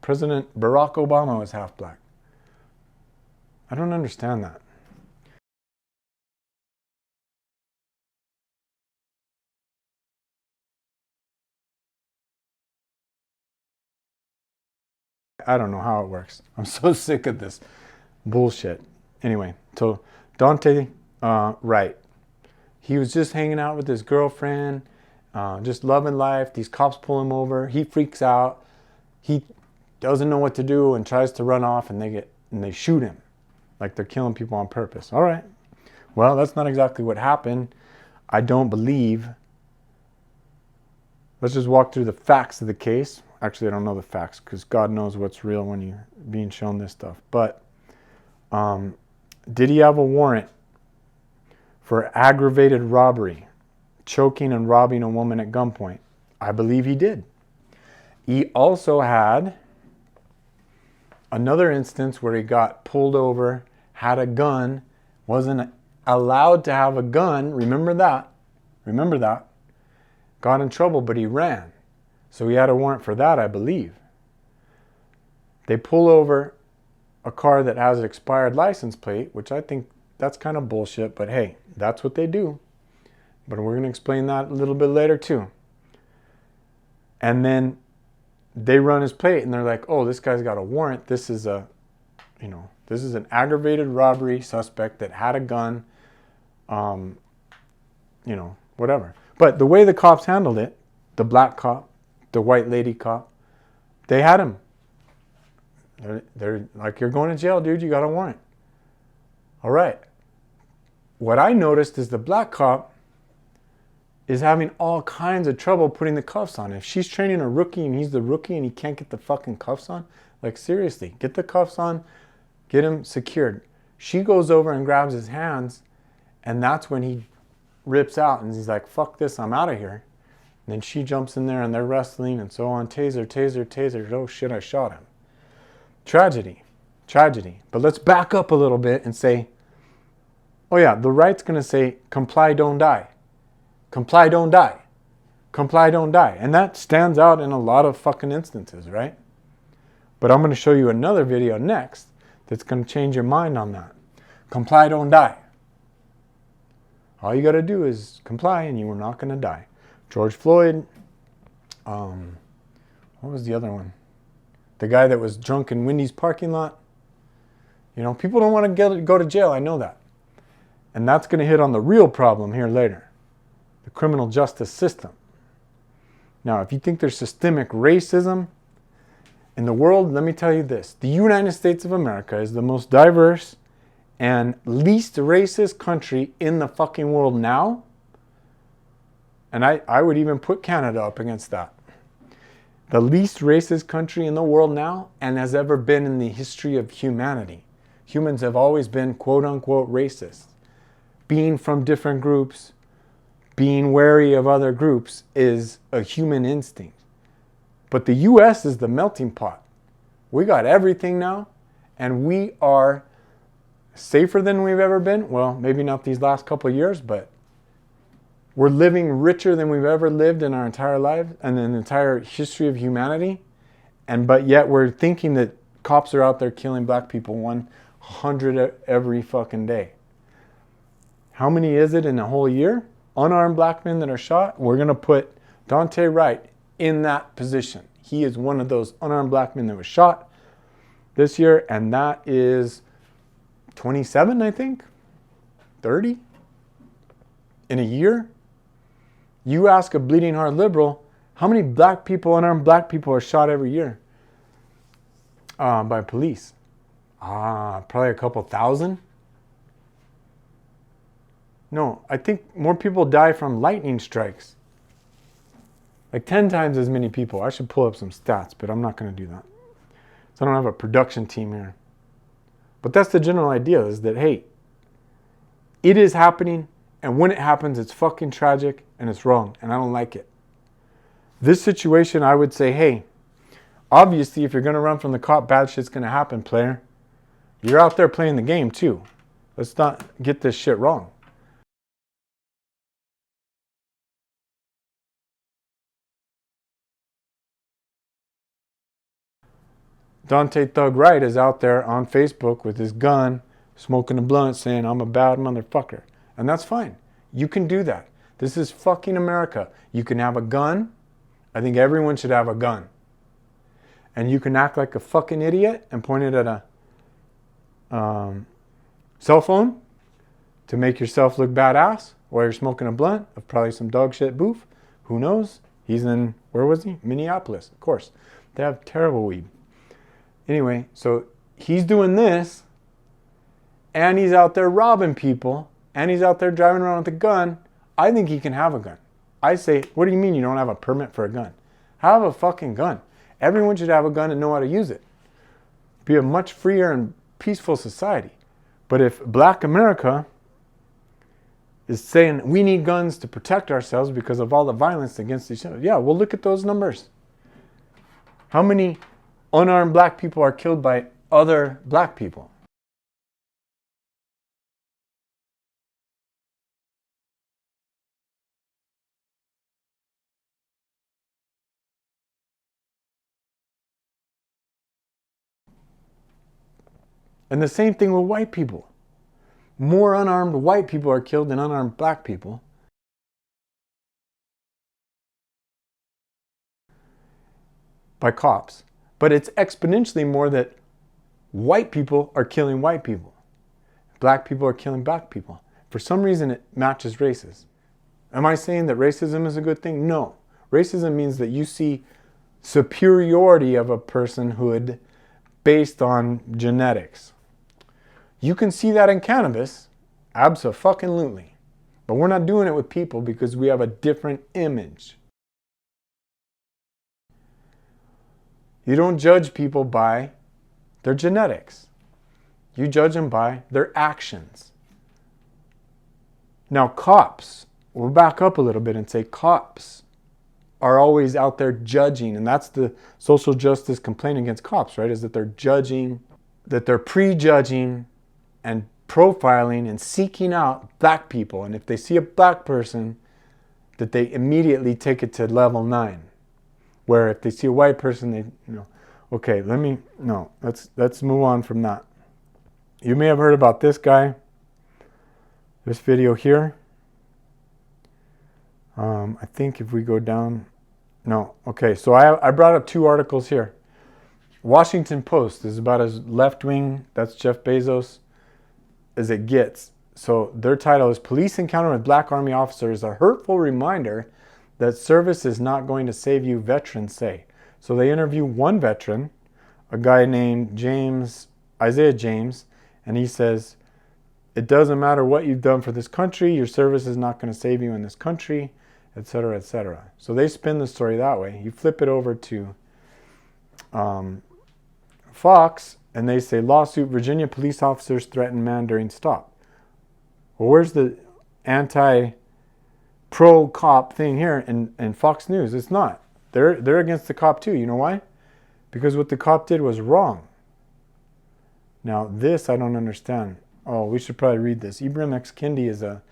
C: President Barack Obama was half black. I don't understand that. I don't know how it works. I'm so sick of this bullshit. Anyway, so Dante Wright, he was just hanging out with his girlfriend, just loving life. These cops pull him over. He freaks out. He doesn't know what to do and tries to run off, and they shoot him like they're killing people on purpose. All right. Well, that's not exactly what happened. I don't believe. Let's just walk through the facts of the case. Actually, I don't know the facts because God knows what's real when you're being shown this stuff. But did he have a warrant for aggravated robbery, choking and robbing a woman at gunpoint? I believe he did. He also had another instance where he got pulled over, had a gun, wasn't allowed to have a gun. Remember that. Remember that. Got in trouble, but he ran. So he had a warrant for that, I believe. They pull over a car that has an expired license plate, which I think that's kind of bullshit, but hey, that's what they do. But we're going to explain that a little bit later too. And then they run his plate and they're like, oh, this guy's got a warrant. This is a, this is an aggravated robbery suspect that had a gun, whatever. But the way the cops handled it, the black cop, the white lady cop, they had him. They're like, you're going to jail, dude. You got a warrant. All right. What I noticed is the black cop is having all kinds of trouble putting the cuffs on. If she's training a rookie and he's the rookie and he can't get the fucking cuffs on, like seriously, get the cuffs on, get him secured. She goes over and grabs his hands, and that's when he rips out and he's like, fuck this, I'm out of here. And then she jumps in there and they're wrestling and so on. Taser, taser, taser. Oh shit, I shot him. Tragedy. Tragedy. But let's back up a little bit and say, oh yeah, the right's going to say, comply, don't die. Comply, don't die. Comply, don't die. And that stands out in a lot of fucking instances, right? But I'm going to show you another video next that's going to change your mind on that. Comply, don't die. All you got to do is comply and you are not going to die. George Floyd. What was the other one? The guy that was drunk in Wendy's parking lot. People don't want to go to jail. I know that. And that's going to hit on the real problem here later. The criminal justice system. Now, if you think there's systemic racism in the world, let me tell you this. The United States of America is the most diverse and least racist country in the fucking world now. And I would even put Canada up against that. The least racist country in the world now and has ever been in the history of humanity. Humans have always been quote unquote racist. Being from different groups, being wary of other groups is a human instinct. But the US is the melting pot. We got everything now, and we are safer than we've ever been. Well, maybe not these last couple of years, but we're living richer than we've ever lived in our entire lives and in the entire history of humanity. But yet we're thinking that cops are out there killing black people 100 every fucking day. How many is it in a whole year? Unarmed black men that are shot. We're going to put Dante Wright in that position. He is one of those unarmed black men that was shot this year, and that is 27, I think, 30 in a year. You ask a bleeding heart liberal, how many black people, unarmed black people, are shot every year by police? Probably a couple thousand. No, I think more people die from lightning strikes. Like 10 times as many people. I should pull up some stats, but I'm not going to do that. So I don't have a production team here. But that's the general idea, is that, hey, it is happening, and when it happens, it's fucking tragic, and it's wrong, and I don't like it. This situation, I would say, hey, obviously, if you're going to run from the cop, bad shit's going to happen, player. You're out there playing the game, too. Let's not get this shit wrong. Dante Thug Wright is out there on Facebook with his gun, smoking a blunt, saying, I'm a bad motherfucker. And that's fine. You can do that. This is fucking America. You can have a gun. I think everyone should have a gun. And you can act like a fucking idiot and point it at a cell phone to make yourself look badass while you're smoking a blunt of probably some dog shit boof. Who knows? He's in, where was he? Minneapolis, of course. They have terrible weed. Anyway, so he's doing this, and he's out there robbing people, and he's out there driving around with a gun. I think he can have a gun. I say, what do you mean you don't have a permit for a gun? Have a fucking gun. Everyone should have a gun and know how to use it. Be a much freer and peaceful society. But if Black America is saying we need guns to protect ourselves because of all the violence against each other, yeah, well, look at those numbers. How many unarmed black people are killed by other black people? And the same thing with white people. More unarmed white people are killed than unarmed black people. By cops. But it's exponentially more that white people are killing white people. Black people are killing black people. For some reason, it matches races. Am I saying that racism is a good thing? No. Racism means that you see superiority of a personhood based on genetics. You can see that in cannabis, abso-fucking-lutely. But we're not doing it with people because we have a different image. You don't judge people by their genetics. You judge them by their actions. Now, cops, we'll back up a little bit and say cops are always out there judging. And that's the social justice complaint against cops, right? Is that they're judging, that they're prejudging and profiling and seeking out black people. And if they see a black person, that they immediately take it to level 9. Where if they see a white person, they, okay, let's move on from that. You may have heard about this guy, this video here. I think if we go down, okay, so I brought up 2 articles here. Washington Post is about as left-wing, that's Jeff Bezos, as it gets. So their title is Police Encounter with Black Army Officers, a hurtful reminder that service is not going to save you, veterans say. So they interview one veteran, a guy named Isaiah James, and he says, it doesn't matter what you've done for this country, your service is not going to save you in this country, etc., etc. So they spin the story that way. You flip it over to Fox, and they say, lawsuit, Virginia police officers threaten man during stop. Well, where's the pro-cop thing here in Fox News? It's not. They're against the cop too. You know why? Because what the cop did was wrong. Now this I don't understand. Oh, we should probably read this. Ibram X. Kendi is a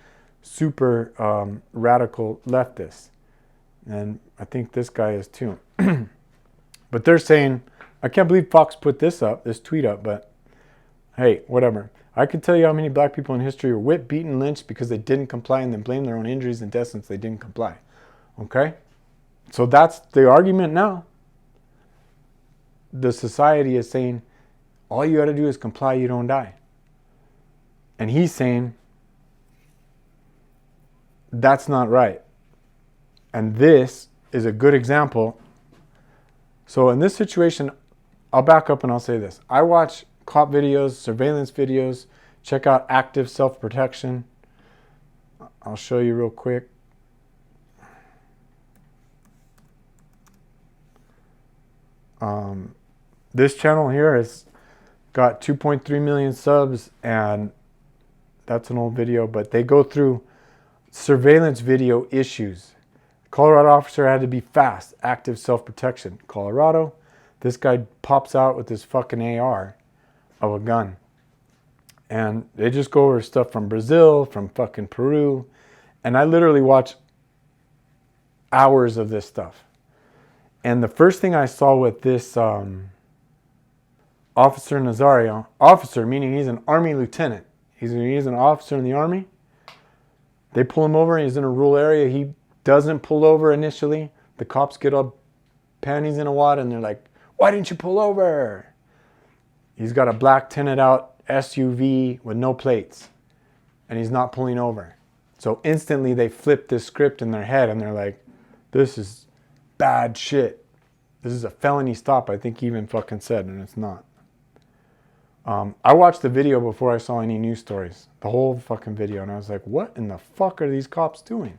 C: super radical leftist. And I think this guy is too. But they're saying, I can't believe Fox put this tweet up, but hey, whatever. I can tell you how many black people in history were whipped, beaten, lynched because they didn't comply and then blame their own injuries and deaths since they didn't comply. Okay? So that's the argument now. The society is saying, all you got to do is comply, you don't die. And he's saying, that's not right. And this is a good example. So in this situation, I'll back up and I'll say this. I watch cop videos, surveillance videos, check out active self-protection. I'll show you real quick. This channel here has got 2.3 million subs, and that's an old video, but they go through surveillance video issues. Colorado officer had to be fast, active self-protection. Colorado, this guy pops out with this fucking AR of a gun. And they just go over stuff from Brazil, from fucking Peru. And I literally watch hours of this stuff. And the first thing I saw with this Officer Nazario, officer meaning he's an army lieutenant. He's an officer in the army. They pull him over and he's in a rural area. He doesn't pull over initially. The cops get all panties in a wad and they're like, why didn't you pull over? He's got a black tinted out SUV with no plates and he's not pulling over. So instantly they flip this script in their head and they're like, this is bad shit. This is a felony stop, I think he even fucking said, and it's not. I watched the video before I saw any news stories. The whole fucking video. And I was like, what in the fuck are these cops doing?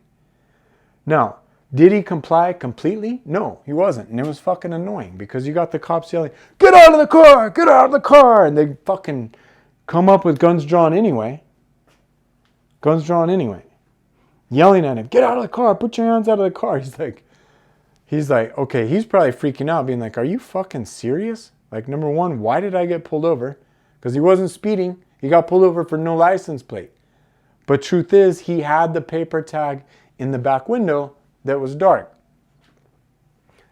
C: Now, did he comply completely? No, he wasn't. And it was fucking annoying because you got the cops yelling, get out of the car, get out of the car. And they fucking come up with guns drawn anyway. Guns drawn anyway. Yelling at him, get out of the car, put your hands out of the car. He's like, okay, he's probably freaking out, being like, are you fucking serious? Like, number one, why did I get pulled over? Because he wasn't speeding. He got pulled over for no license plate. But truth is, he had the paper tag in the back window that was dark.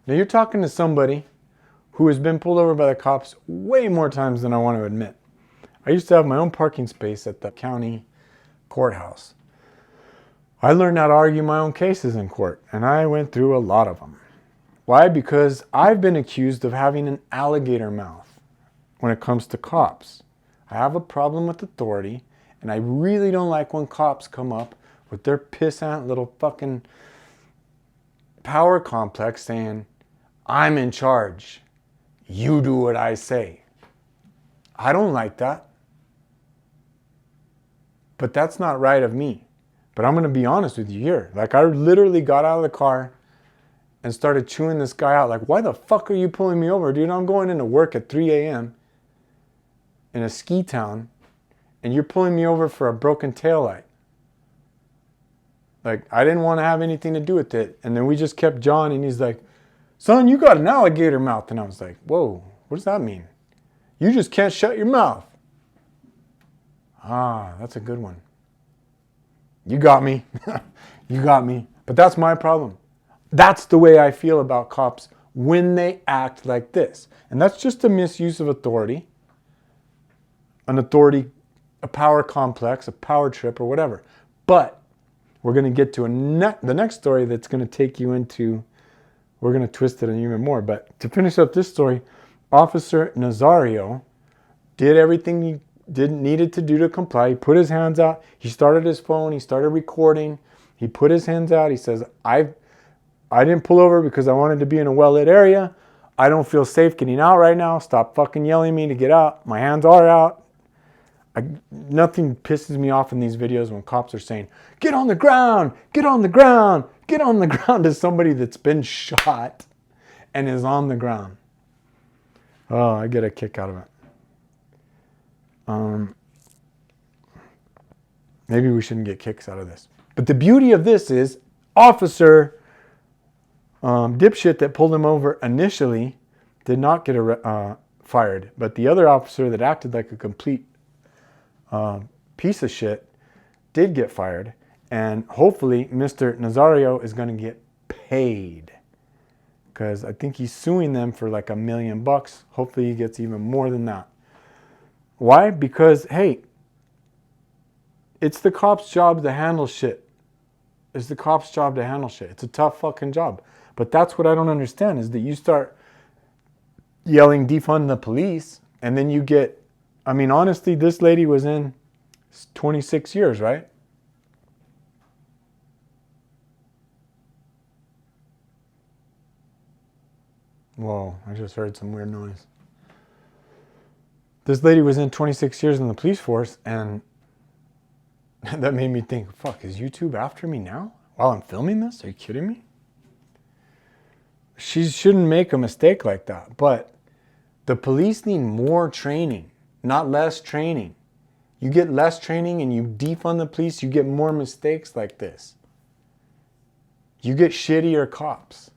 C: Now you're talking to somebody who has been pulled over by the cops way more times than I want to admit. I used to have my own parking space at the county courthouse. I learned how to argue my own cases in court, and I went through a lot of them. Why? Because I've been accused of having an alligator mouth when it comes to cops. I have a problem with authority, and I really don't like when cops come up with their pissant little fucking power complex saying, I'm in charge. You do what I say. I don't like that. But that's not right of me. But I'm going to be honest with you here. Like, I literally got out of the car and started chewing this guy out. Like, why the fuck are you pulling me over, dude? I'm going into work at 3 a.m. in a ski town, and you're pulling me over for a broken taillight. Like, I didn't want to have anything to do with it. And then we just kept jawing, and he's like, son, you got an alligator mouth. And I was like, whoa, what does that mean? You just can't shut your mouth. Ah, that's a good one. You got me. You got me. But that's my problem. That's the way I feel about cops when they act like this. And that's just a misuse of authority. An authority, a power complex, a power trip, or whatever. But we're going to get to the next story that's going to take you into, we're going to twist it even more. But to finish up this story, Officer Nazario did everything he needed to do to comply. He put his hands out. He started his phone. He started recording. He put his hands out. He says, I didn't pull over because I wanted to be in a well-lit area. I don't feel safe getting out right now. Stop fucking yelling at me to get out. My hands are out. Nothing pisses me off in these videos when cops are saying, get on the ground, get on the ground, get on the ground to somebody that's been shot and is on the ground. Oh, I get a kick out of it. Maybe we shouldn't get kicks out of this. But the beauty of this is Officer dipshit that pulled him over initially did not get fired. But the other officer that acted like a complete piece of shit did get fired. And hopefully Mr. Nazario is going to get paid. Because I think he's suing them for like $1 million. Hopefully he gets even more than that. Why? Because, hey, it's the cop's job to handle shit. It's the cop's job to handle shit. It's a tough fucking job. But that's what I don't understand is that you start yelling defund the police and then you get, I mean, honestly, this lady was in 26 years, right? Whoa, I just heard some weird noise. This lady was in 26 years in the police force, and that made me think, fuck, is YouTube after me now? While I'm filming this? Are you kidding me? She shouldn't make a mistake like that, but the police need more training, not less training. You get less training and you defund the police, you get more mistakes like this. You get shittier cops.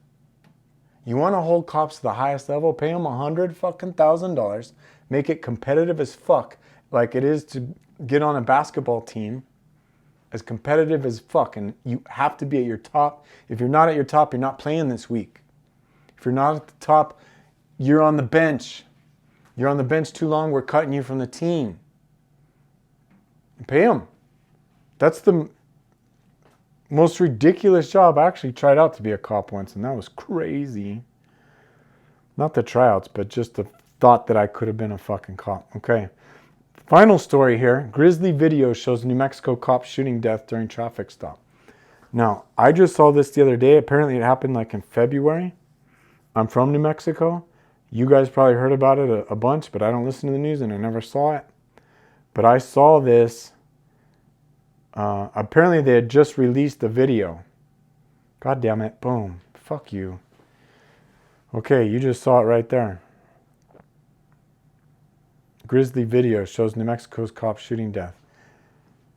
C: You want to hold cops to the highest level, pay them $100,000, make it competitive as fuck, like it is to get on a basketball team, as competitive as fuck, and you have to be at your top. If you're not at your top, you're not playing this week. If you're not at the top, you're on the bench. You're on the bench too long, we're cutting you from the team. Pay them. That's the most ridiculous job. I actually tried out to be a cop once, and that was crazy. Not the tryouts, but just the thought that I could have been a fucking cop. Okay. Final story here. Grisly video shows New Mexico cop shooting death during traffic stop. Now, I just saw this the other day. Apparently it happened like in February. I'm from New Mexico. You guys probably heard about it a bunch, but I don't listen to the news and I never saw it. But I saw this. Apparently they had just released the video. God damn it. Boom. Fuck you. Okay, you just saw it right there. Grisly video shows New Mexico's cop shooting death.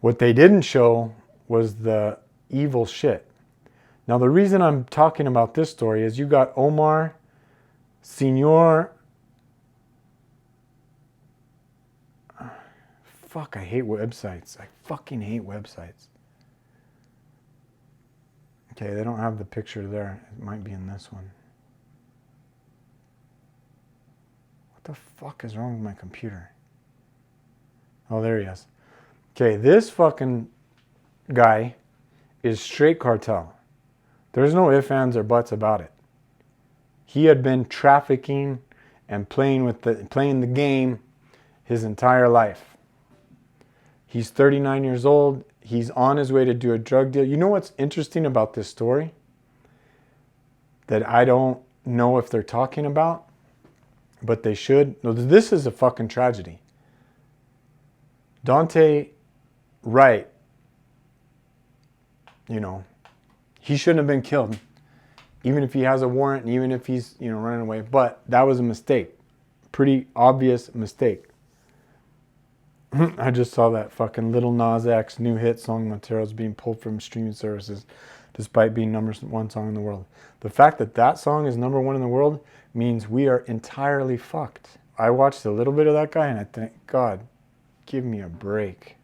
C: What they didn't show was the evil shit. Now the reason I'm talking about this story is you got Omar Senor. Fuck, I hate websites. I fucking hate websites. Okay, they don't have the picture there. It might be in this one. What the fuck is wrong with my computer? Oh, there he is. Okay, this fucking guy is straight cartel. There's no ifs, ands, or buts about it. He had been trafficking and playing the game his entire life. He's 39 years old. He's on his way to do a drug deal. You know what's interesting about this story that I don't know if they're talking about, but they should? No, this is a fucking tragedy. Dante Wright, you know, he shouldn't have been killed, even if he has a warrant and even if he's, you know, running away. But that was a mistake. Pretty obvious mistake. I just saw that fucking Lil Nas X new hit song Montero's being pulled from streaming services despite being #1 song in the world. The fact that that song is #1 in the world means we are entirely fucked. I watched a little bit of that guy and I think, God, give me a break.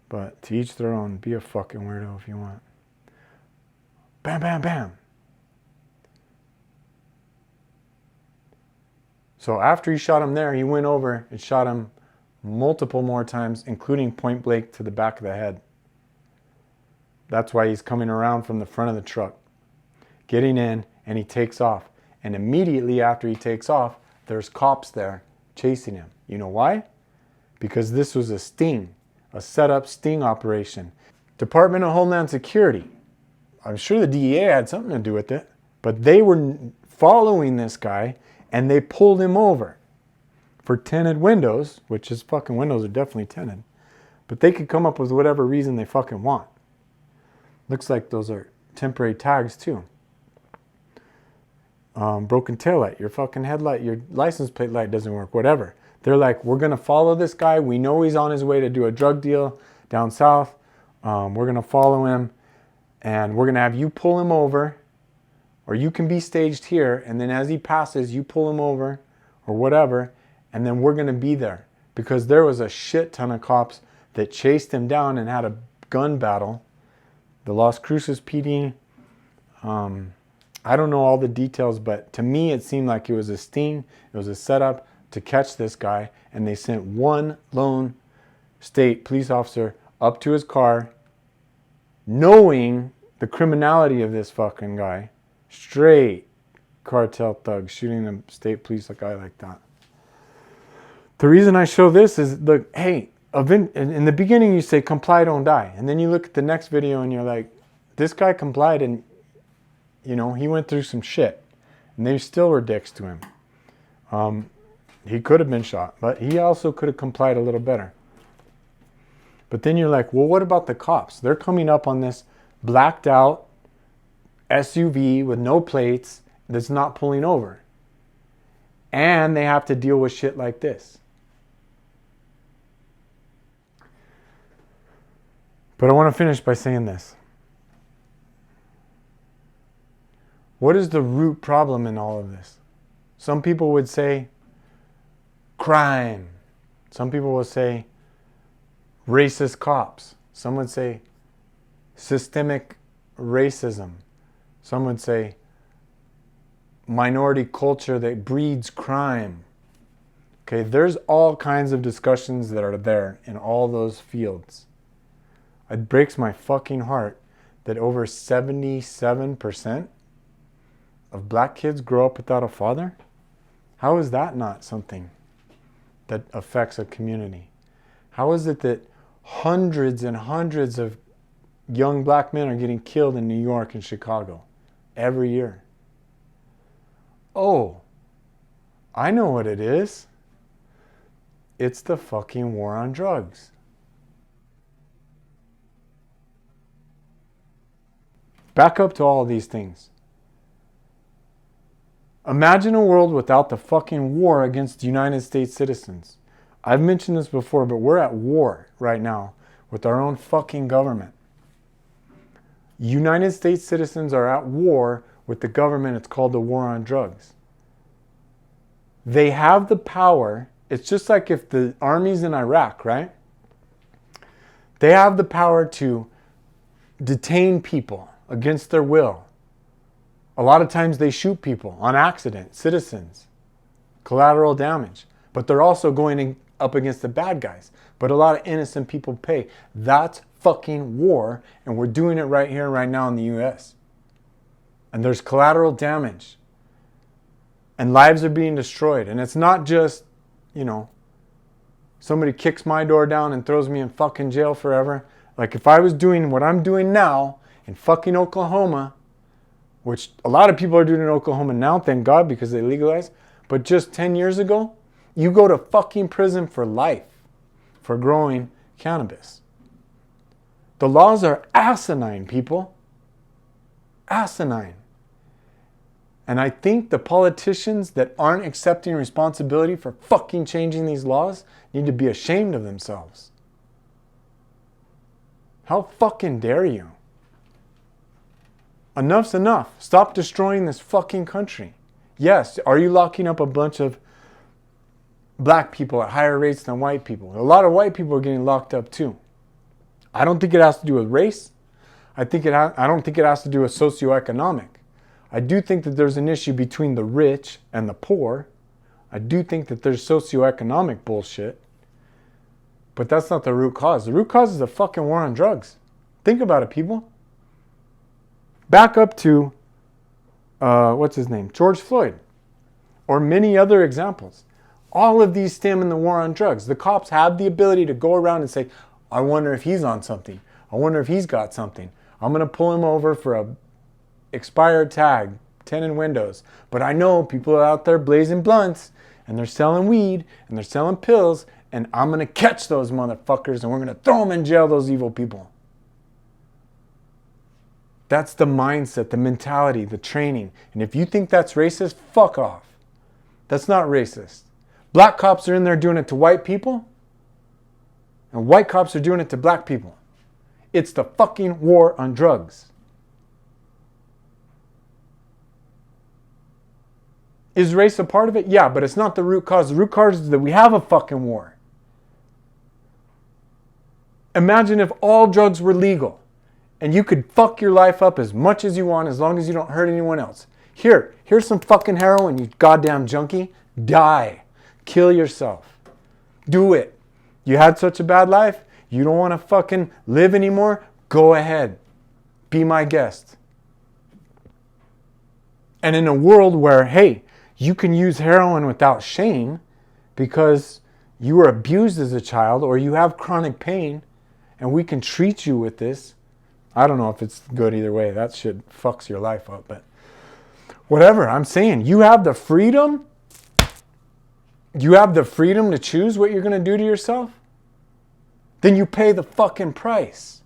C: But to each their own. Be a fucking weirdo if you want. Bam, bam, bam. So after he shot him there, he went over and shot him multiple more times, including point blank to the back of the head. That's why he's coming around from the front of the truck, getting in, and he takes off. And immediately after he takes off, there's cops there chasing him. You know why? Because this was a sting, a set-up sting operation. Department of Homeland Security. I'm sure the DEA had something to do with it, but they were following this guy, and they pulled him over for tinted windows, which his fucking windows are definitely tinted. But they could come up with whatever reason they fucking want. Looks like those are temporary tags too. Broken taillight, your fucking headlight, your license plate light doesn't work, whatever. They're like, we're going to follow this guy. We know he's on his way to do a drug deal down south. We're going to follow him, and we're going to have you pull him over, or you can be staged here, and then as he passes, you pull him over, or whatever, and then we're going to be there. Because there was a shit ton of cops that chased him down and had a gun battle. The Las Cruces PD, I don't know all the details, but to me it seemed like it was a sting, it was a setup to catch this guy, and they sent one lone state police officer up to his car, knowing the criminality of this fucking guy, straight cartel thug shooting a state police guy like that. The reason I show this is, look, hey, in the beginning you say comply, don't die, and then you look at the next video and you're like, this guy complied, and you know, he went through some shit, and they still were dicks to him. He could have been shot, but he also could have complied a little better. But then you're like, well, what about the cops? They're coming up on this blacked out SUV with no plates that's not pulling over, and they have to deal with shit like this. But I want to finish by saying this. What is the root problem in all of this? Some people would say crime. Some people will say racist cops. Some would say systemic racism. Some would say minority culture that breeds crime. Okay, there's all kinds of discussions that are there in all those fields. It breaks my fucking heart that over 77% of black kids grow up without a father. How is that not something that affects a community? How is it that hundreds and hundreds of young black men are getting killed in New York and Chicago every year? Oh, I know what it is. It's the fucking war on drugs. Back up to all of these things. Imagine a world without the fucking war against United States citizens. I've mentioned this before, but we're at war right now with our own fucking government. United States citizens are at war with the government. It's called the war on drugs. They have the power. It's just like if the army's in Iraq, right? They have the power to detain people against their will. A lot of times they shoot people on accident, citizens, collateral damage. But they're also going up against the bad guys. But a lot of innocent people pay. That's fucking war, and we're doing it right here, right now in the US. And there's collateral damage. And lives are being destroyed. And it's not just, somebody kicks my door down and throws me in fucking jail forever. Like if I was doing what I'm doing now in fucking Oklahoma, which a lot of people are doing in Oklahoma now, thank God, because they legalized. But just 10 years ago, you go to fucking prison for life for growing cannabis. The laws are asinine, people. Asinine. And I think the politicians that aren't accepting responsibility for fucking changing these laws need to be ashamed of themselves. How fucking dare you? Enough's enough. Stop destroying this fucking country. Yes, are you locking up a bunch of black people at higher rates than white people? A lot of white people are getting locked up too. I don't think it has to do with race. I don't think it has to do with socioeconomic. I do think that there's an issue between the rich and the poor. I do think that there's socioeconomic bullshit. But that's not the root cause. The root cause is a fucking war on drugs. Think about it, people. Back up to, George Floyd. Or many other examples. All of these stem in the war on drugs. The cops have the ability to go around and say, I wonder if he's on something. I wonder if he's got something. I'm going to pull him over for a expired tag, tinted windows. But I know people are out there blazing blunts, and they're selling weed, and they're selling pills, and I'm going to catch those motherfuckers, and we're going to throw them in jail, those evil people. That's the mindset, the mentality, the training. And if you think that's racist, fuck off. That's not racist. Black cops are in there doing it to white people, and white cops are doing it to black people. It's the fucking war on drugs. Is race a part of it? Yeah, but it's not the root cause. The root cause is that we have a fucking war. Imagine if all drugs were legal and you could fuck your life up as much as you want as long as you don't hurt anyone else. Here's some fucking heroin, you goddamn junkie. Die. Kill yourself. Do it. You had such a bad life, you don't want to fucking live anymore? Go ahead. Be my guest. And in a world where, hey, you can use heroin without shame because you were abused as a child or you have chronic pain and we can treat you with this. I don't know if it's good either way. That shit fucks your life up. But whatever, I'm saying you have the freedom. You have the freedom to choose what you're going to do to yourself. Then you pay the fucking price.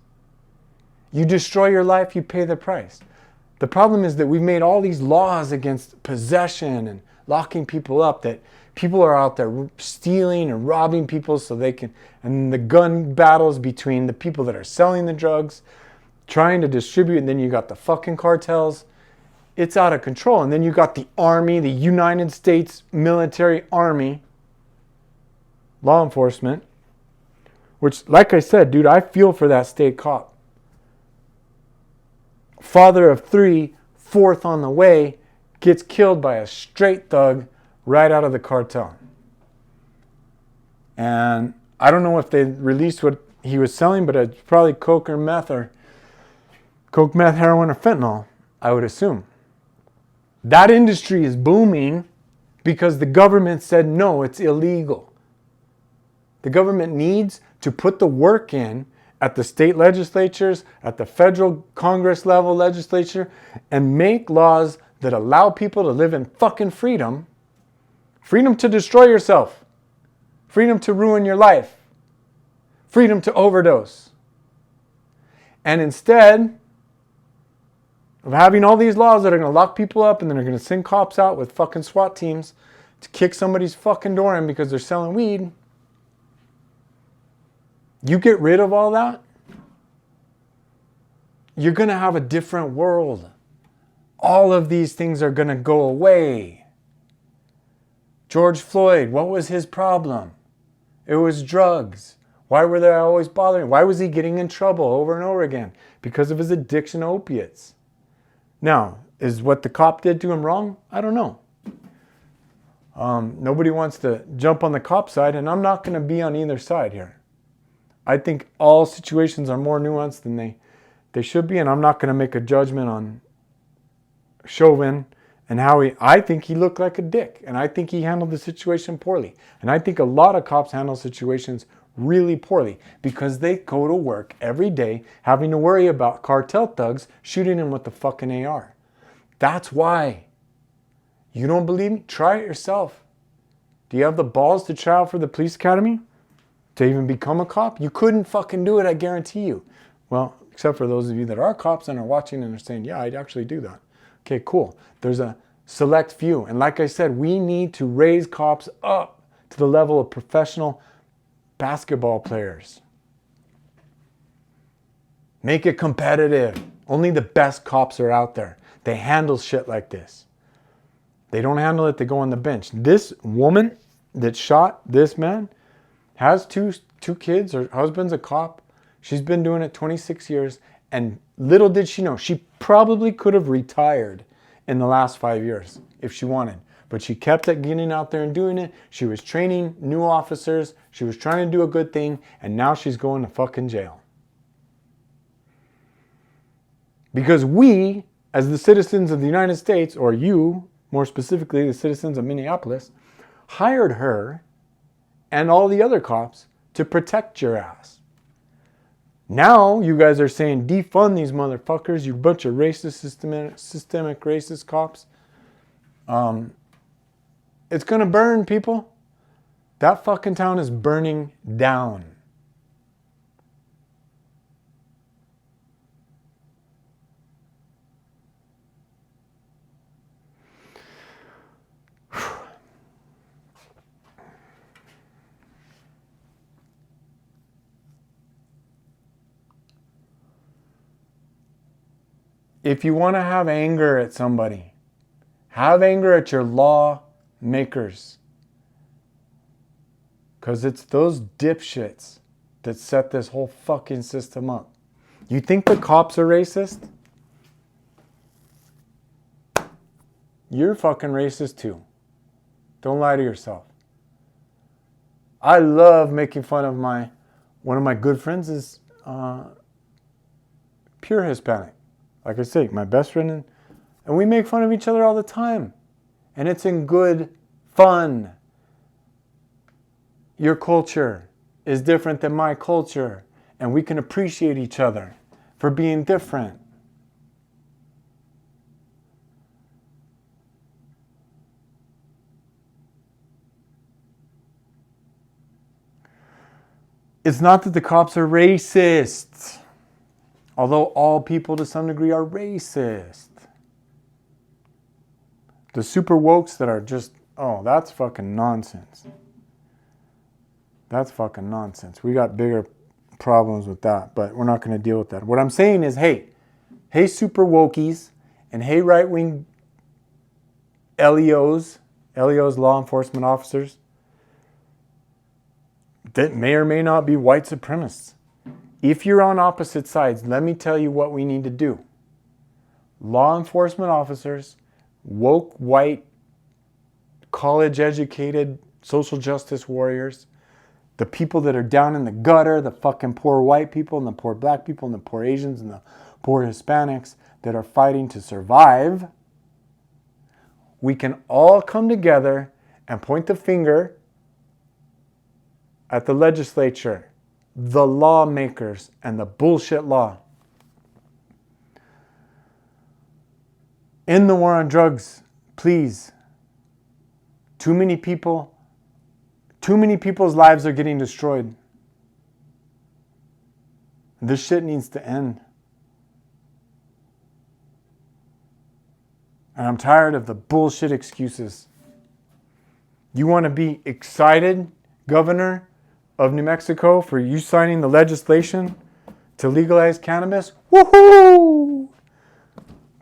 C: You destroy your life, you pay the price. The problem is that we've made all these laws against possession and locking people up, that people are out there stealing and robbing people so they can, and the gun battles between the people that are selling the drugs, trying to distribute, and then you got the fucking cartels. It's out of control. And then you got the army, the United States military army, law enforcement, which, like I said, dude, I feel for that state cop. Father of 3, fourth on the way, gets killed by a straight thug right out of the cartel. And I don't know if they released what he was selling, but it's probably coke or meth, or coke, meth, heroin, or fentanyl, I would assume. That industry is booming because the government said, no, it's illegal. The government needs to put the work in at the state legislatures, at the federal Congress level legislature, and make laws that allow people to live in fucking freedom. Freedom to destroy yourself. Freedom to ruin your life. Freedom to overdose. And instead of having all these laws that are going to lock people up and then are going to send cops out with fucking SWAT teams to kick somebody's fucking door in because they're selling weed, you get rid of all that, you're going to have a different world. All of these things are going to go away. George Floyd, what was his problem? It was drugs. Why were they always bothering? Why was he getting in trouble over and over again? Because of his addiction to opiates. Now, is what the cop did to him wrong? I don't know. Nobody wants to jump on the cop side, and I'm not going to be on either side here. I think all situations are more nuanced than they should be, and I'm not going to make a judgment on Chauvin and how I think he looked like a dick, and I think he handled the situation poorly. And I think a lot of cops handle situations really poorly because they go to work every day having to worry about cartel thugs shooting him with the fucking AR. That's why. You don't believe me? Try it yourself. Do you have the balls to try out for the police academy? To even become a cop? You couldn't fucking do it, I guarantee you. Well, except for those of you that are cops and are watching and are saying, yeah, I'd actually do that. Okay, cool. There's a select few. And like I said, we need to raise cops up to the level of professional basketball players. Make it competitive. Only the best cops are out there. They handle shit like this. They don't handle it, they go on the bench. This woman that shot this man has two kids. Her husband's a cop. She's been doing it 26 years. And little did she know, she probably could have retired in the last 5 years if she wanted. But she kept at getting out there and doing it. She was training new officers. She was trying to do a good thing. And now she's going to fucking jail. Because we, as the citizens of the United States, or you, more specifically the citizens of Minneapolis, hired her and all the other cops to protect your ass. Now you guys are saying defund these motherfuckers, you bunch of racist, systemic racist cops. It's gonna burn, people. That fucking town is burning down. If you want to have anger at somebody, have anger at your lawmakers. Because it's those dipshits that set this whole fucking system up. You think the cops are racist? You're fucking racist too. Don't lie to yourself. I love making fun of one of my good friends is pure Hispanic. Like I say, my best friend, and we make fun of each other all the time. And it's in good fun. Your culture is different than my culture, and we can appreciate each other for being different. It's not that the cops are racist. Although all people to some degree are racist. The super wokes that are just, oh, that's fucking nonsense. That's fucking nonsense. We got bigger problems with that, but we're not going to deal with that. What I'm saying is, hey super wokies, and hey right-wing LEOs, law enforcement officers, that may or may not be white supremacists. If you're on opposite sides, let me tell you what we need to do. Law enforcement officers, woke, white, college-educated, social justice warriors, the people that are down in the gutter, the fucking poor white people and the poor black people and the poor Asians and the poor Hispanics that are fighting to survive, we can all come together and point the finger at the legislature, the lawmakers, and the bullshit law. In the war on drugs, please. Too many people's lives are getting destroyed. This shit needs to end. And I'm tired of the bullshit excuses. You want to be excited, Governor of New Mexico, for you signing the legislation to legalize cannabis? Woohoo!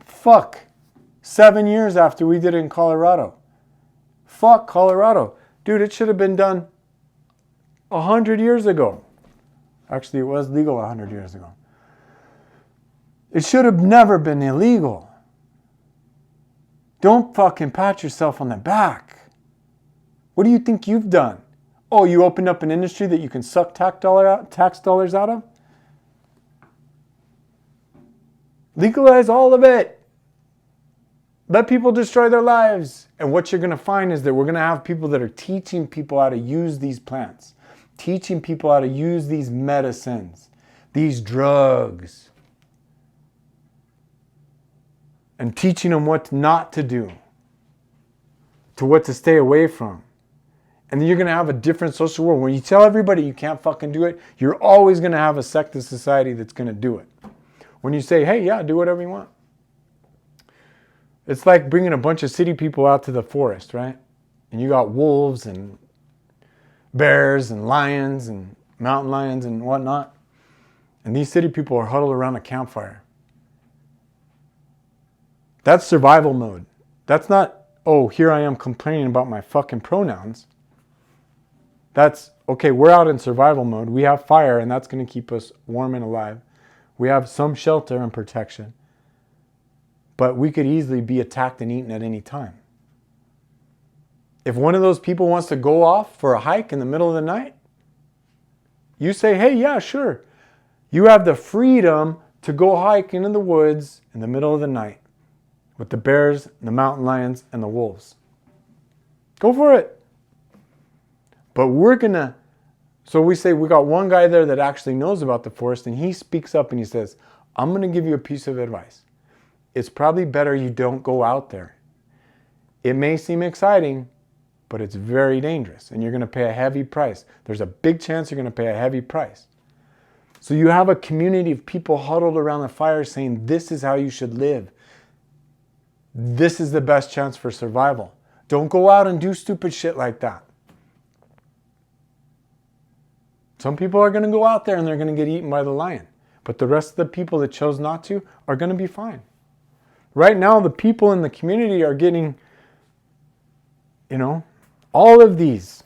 C: Fuck. 7 years after we did it in Colorado. Fuck Colorado. Dude, it should have been done 100 years ago. Actually, it was legal 100 years ago. It should have never been illegal. Don't fucking pat yourself on the back. What do you think you've done? Oh, you opened up an industry that you can suck tax dollars out of? Legalize all of it. Let people destroy their lives. And what you're going to find is that we're going to have people that are teaching people how to use these plants, teaching people how to use these medicines, these drugs, and teaching them what not to do, to what to stay away from. And then you're going to have a different social world. When you tell everybody you can't fucking do it, you're always going to have a sect of society that's going to do it. When you say, hey, yeah, do whatever you want. It's like bringing a bunch of city people out to the forest, right? And you got wolves and bears and lions and mountain lions and whatnot. And these city people are huddled around a campfire. That's survival mode. That's not, oh, here I am complaining about my fucking pronouns. That's, okay, we're out in survival mode. We have fire, and that's going to keep us warm and alive. We have some shelter and protection. But we could easily be attacked and eaten at any time. If one of those people wants to go off for a hike in the middle of the night, you say, hey, yeah, sure. You have the freedom to go hike into the woods in the middle of the night with the bears, the mountain lions, and the wolves. Go for it. But we're going to, so we say we got one guy there that actually knows about the forest, and he speaks up and he says, I'm going to give you a piece of advice. It's probably better you don't go out there. It may seem exciting, but it's very dangerous, and you're going to pay a heavy price. There's a big chance you're going to pay a heavy price. So you have a community of people huddled around the fire saying, this is how you should live. This is the best chance for survival. Don't go out and do stupid shit like that. Some people are going to go out there and they're going to get eaten by the lion. But the rest of the people that chose not to are going to be fine. Right now, the people in the community are getting, all of these.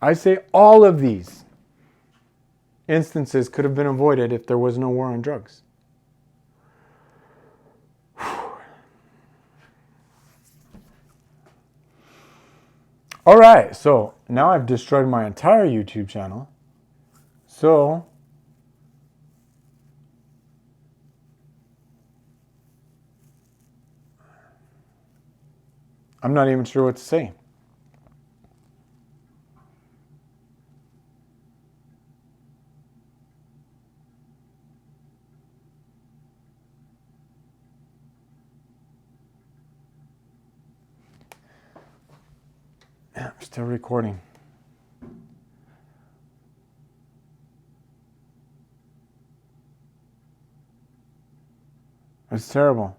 C: I say all of these instances could have been avoided if there was no war on drugs. All right, so now I've destroyed my entire YouTube channel. So, I'm not even sure what to say. Yeah, I'm still recording. It's terrible.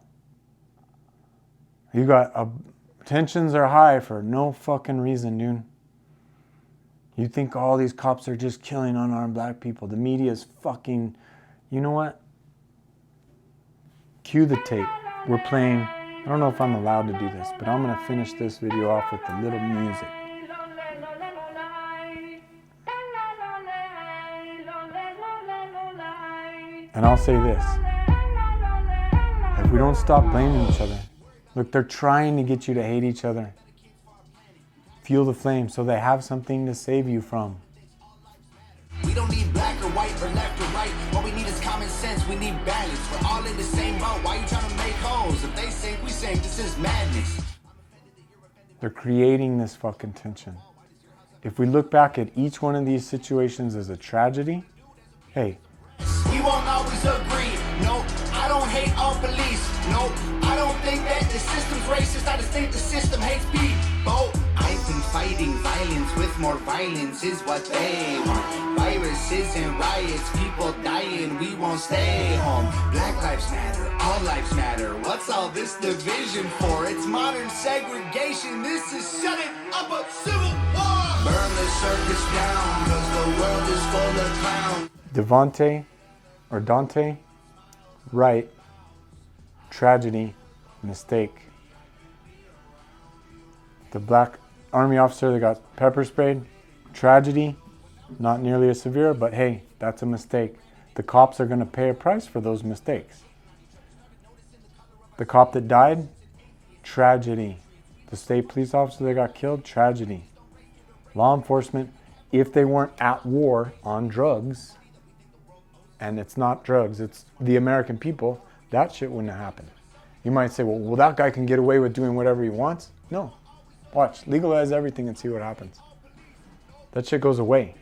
C: You got tensions are high for no fucking reason, dude. You think all these cops are just killing unarmed black people. The media is fucking, you know what? Cue the tape. We're playing, I don't know if I'm allowed to do this, but I'm going to finish this video off with a little music. And I'll say this. If we don't stop blaming each other, look, they're trying to get you to hate each other. Fuel the flame so they have something to save you from.
D: We don't need black or white or left or right. What we need is common sense. We need balance. We're all in the same boat. Why you trying to make holes? If they sink, we sink. This is madness.
C: They're creating this fucking tension. If we look back at each one of these situations as a tragedy, hey.
D: We won't always agree. No, I don't hate all police. No, I don't think that the system's racist. I just think the system hates people. I've been fighting violence with more violence is what they want. Viruses and riots, people dying, we won't stay home. Black lives matter, all lives matter. What's all this division for? It's modern segregation. This is shutting up a civil war. Burn the circus down, cause the world is full of clowns.
C: Dante, right, tragedy, mistake. The black army officer that got pepper sprayed, tragedy, not nearly as severe, but hey, that's a mistake. The cops are going to pay a price for those mistakes. The cop that died, tragedy. The state police officer that got killed, tragedy. Law enforcement, if they weren't at war on drugs, and it's not drugs, it's the American people, that shit wouldn't have happened. You might say, well, that guy can get away with doing whatever he wants. No. Watch. Legalize everything and see what happens. That shit goes away.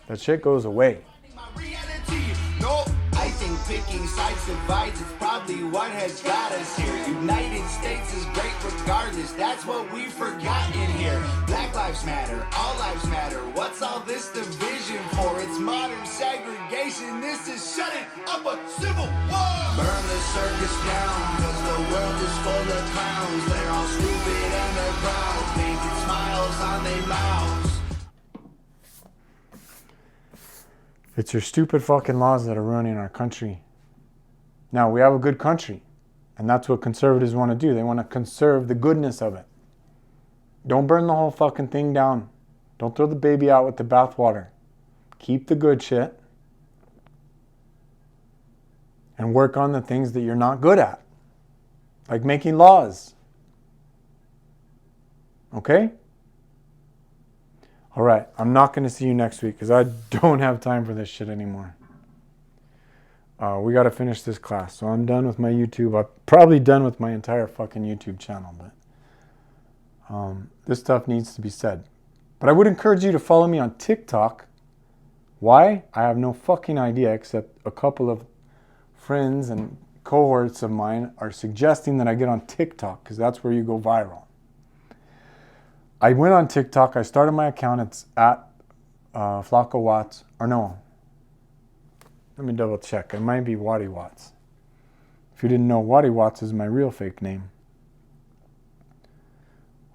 C: That shit goes away.
D: My reality, no, I think picking sides divides. It's probably what has got us here. United States is great regardless. That's what we've forgotten here. Black lives matter, all lives matter. What's all this division for? It's modern segregation. This is shutting up a civil war. Burn the circus down, cause the world is full of clowns. They're all stupid and they're proud, painted smiles on their mouths.
C: It's your stupid fucking laws that are ruining our country. Now, we have a good country, and that's what conservatives want to do. They want to conserve the goodness of it. Don't burn the whole fucking thing down. Don't throw the baby out with the bathwater. Keep the good shit and work on the things that you're not good at, like making laws. Okay? All right, I'm not going to see you next week because I don't have time for this shit anymore. We got to finish this class. So I'm done with my YouTube. I'm probably done with my entire fucking YouTube channel. But this stuff needs to be said. But I would encourage you to follow me on TikTok. Why? I have no fucking idea, except a couple of friends and cohorts of mine are suggesting that I get on TikTok because that's where you go viral. I went on TikTok. I started my account. It's at Flaco Watts. Or no. Let me double check. It might be Watty Watts. If you didn't know, Watty Watts is my real fake name.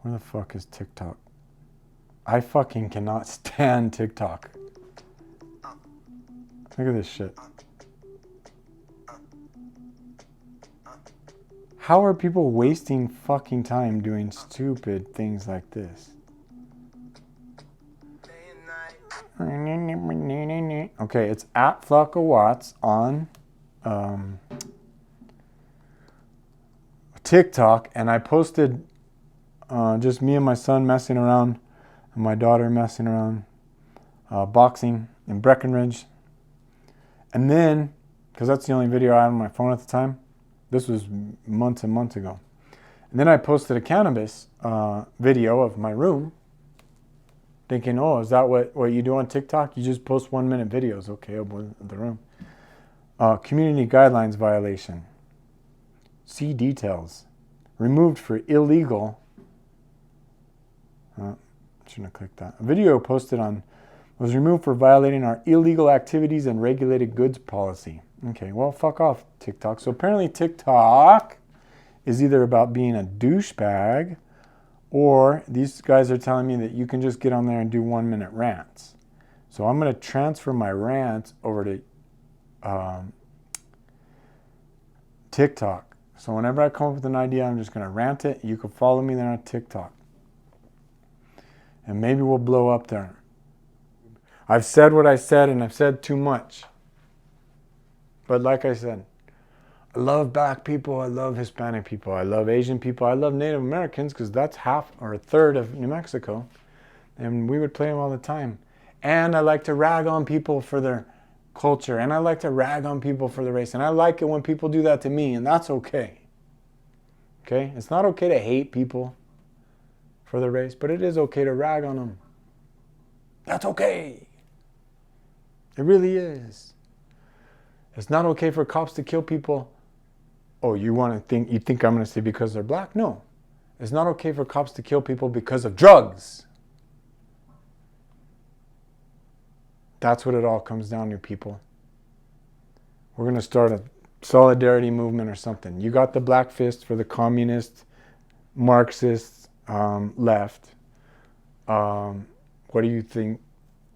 C: Where the fuck is TikTok? I fucking cannot stand TikTok. Look at this shit. How are people wasting fucking time doing stupid things like this? Okay, it's at Flaco Watts on TikTok, and I posted just me and my son messing around, and my daughter messing around, boxing in Breckenridge. And then, because that's the only video I had on my phone at the time, this was months and months ago. And then I posted a cannabis video of my room, thinking, oh, is that what you do on TikTok? You just post 1 minute videos. Okay, of the room. Community guidelines violation. See details. Removed for illegal. Shouldn't have clicked that. A video posted on was removed for violating our illegal activities and regulated goods policy. Okay, well, fuck off, TikTok. So apparently TikTok is either about being a douchebag, or these guys are telling me that you can just get on there and do 1 minute rants. So I'm going to transfer my rants over to TikTok. So whenever I come up with an idea, I'm just going to rant it. You can follow me there on TikTok. And maybe we'll blow up there. I've said what I said, and I've said too much. But like I said, I love black people, I love Hispanic people, I love Asian people, I love Native Americans because that's half or a third of New Mexico. And we would play them all the time. And I like to rag on people for their culture, and I like to rag on people for their race. And I like it when people do that to me, and that's okay. Okay? It's not okay to hate people for their race, but it is okay to rag on them. That's okay. It really is. It's not okay for cops to kill people. Oh, you think I'm going to say because they're black? No. It's not okay for cops to kill people because of drugs. That's what it all comes down to, people. We're going to start a solidarity movement or something. You got the black fist for the communist, Marxist, left. What do you think?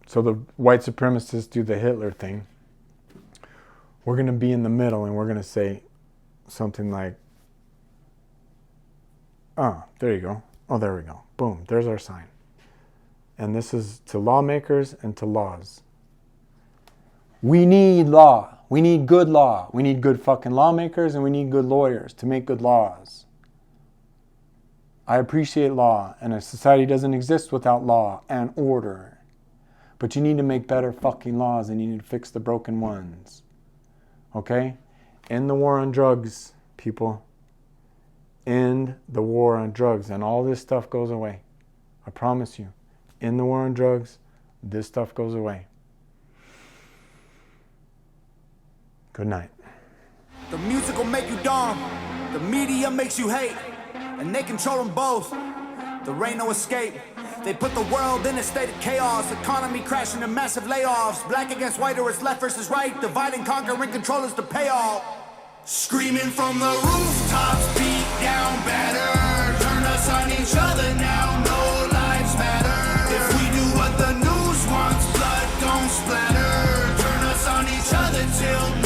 C: So the white supremacists do the Hitler thing. We're going to be in the middle, and we're going to say something like, there you go. Oh, there we go. Boom. There's our sign. And this is to lawmakers and to laws. We need law. We need good law. We need good fucking lawmakers, and we need good lawyers to make good laws. I appreciate law, and a society doesn't exist without law and order. But you need to make better fucking laws, and you need to fix the broken ones. Okay? End the war on drugs, people. End the war on drugs, and all this stuff goes away. I promise you. End the war on drugs, this stuff goes away. Good night.
D: The music will make you dumb, the media makes you hate, and they control them both. There ain't no escape. They put the world in a state of chaos, economy crashing and massive layoffs. Black against white, or it's left versus right. Divide and conquer and control is the payoff. Screaming from the rooftops, beat down better. Turn us on each other now, no lives matter. If we do what the news wants, blood don't splatter. Turn us on each other till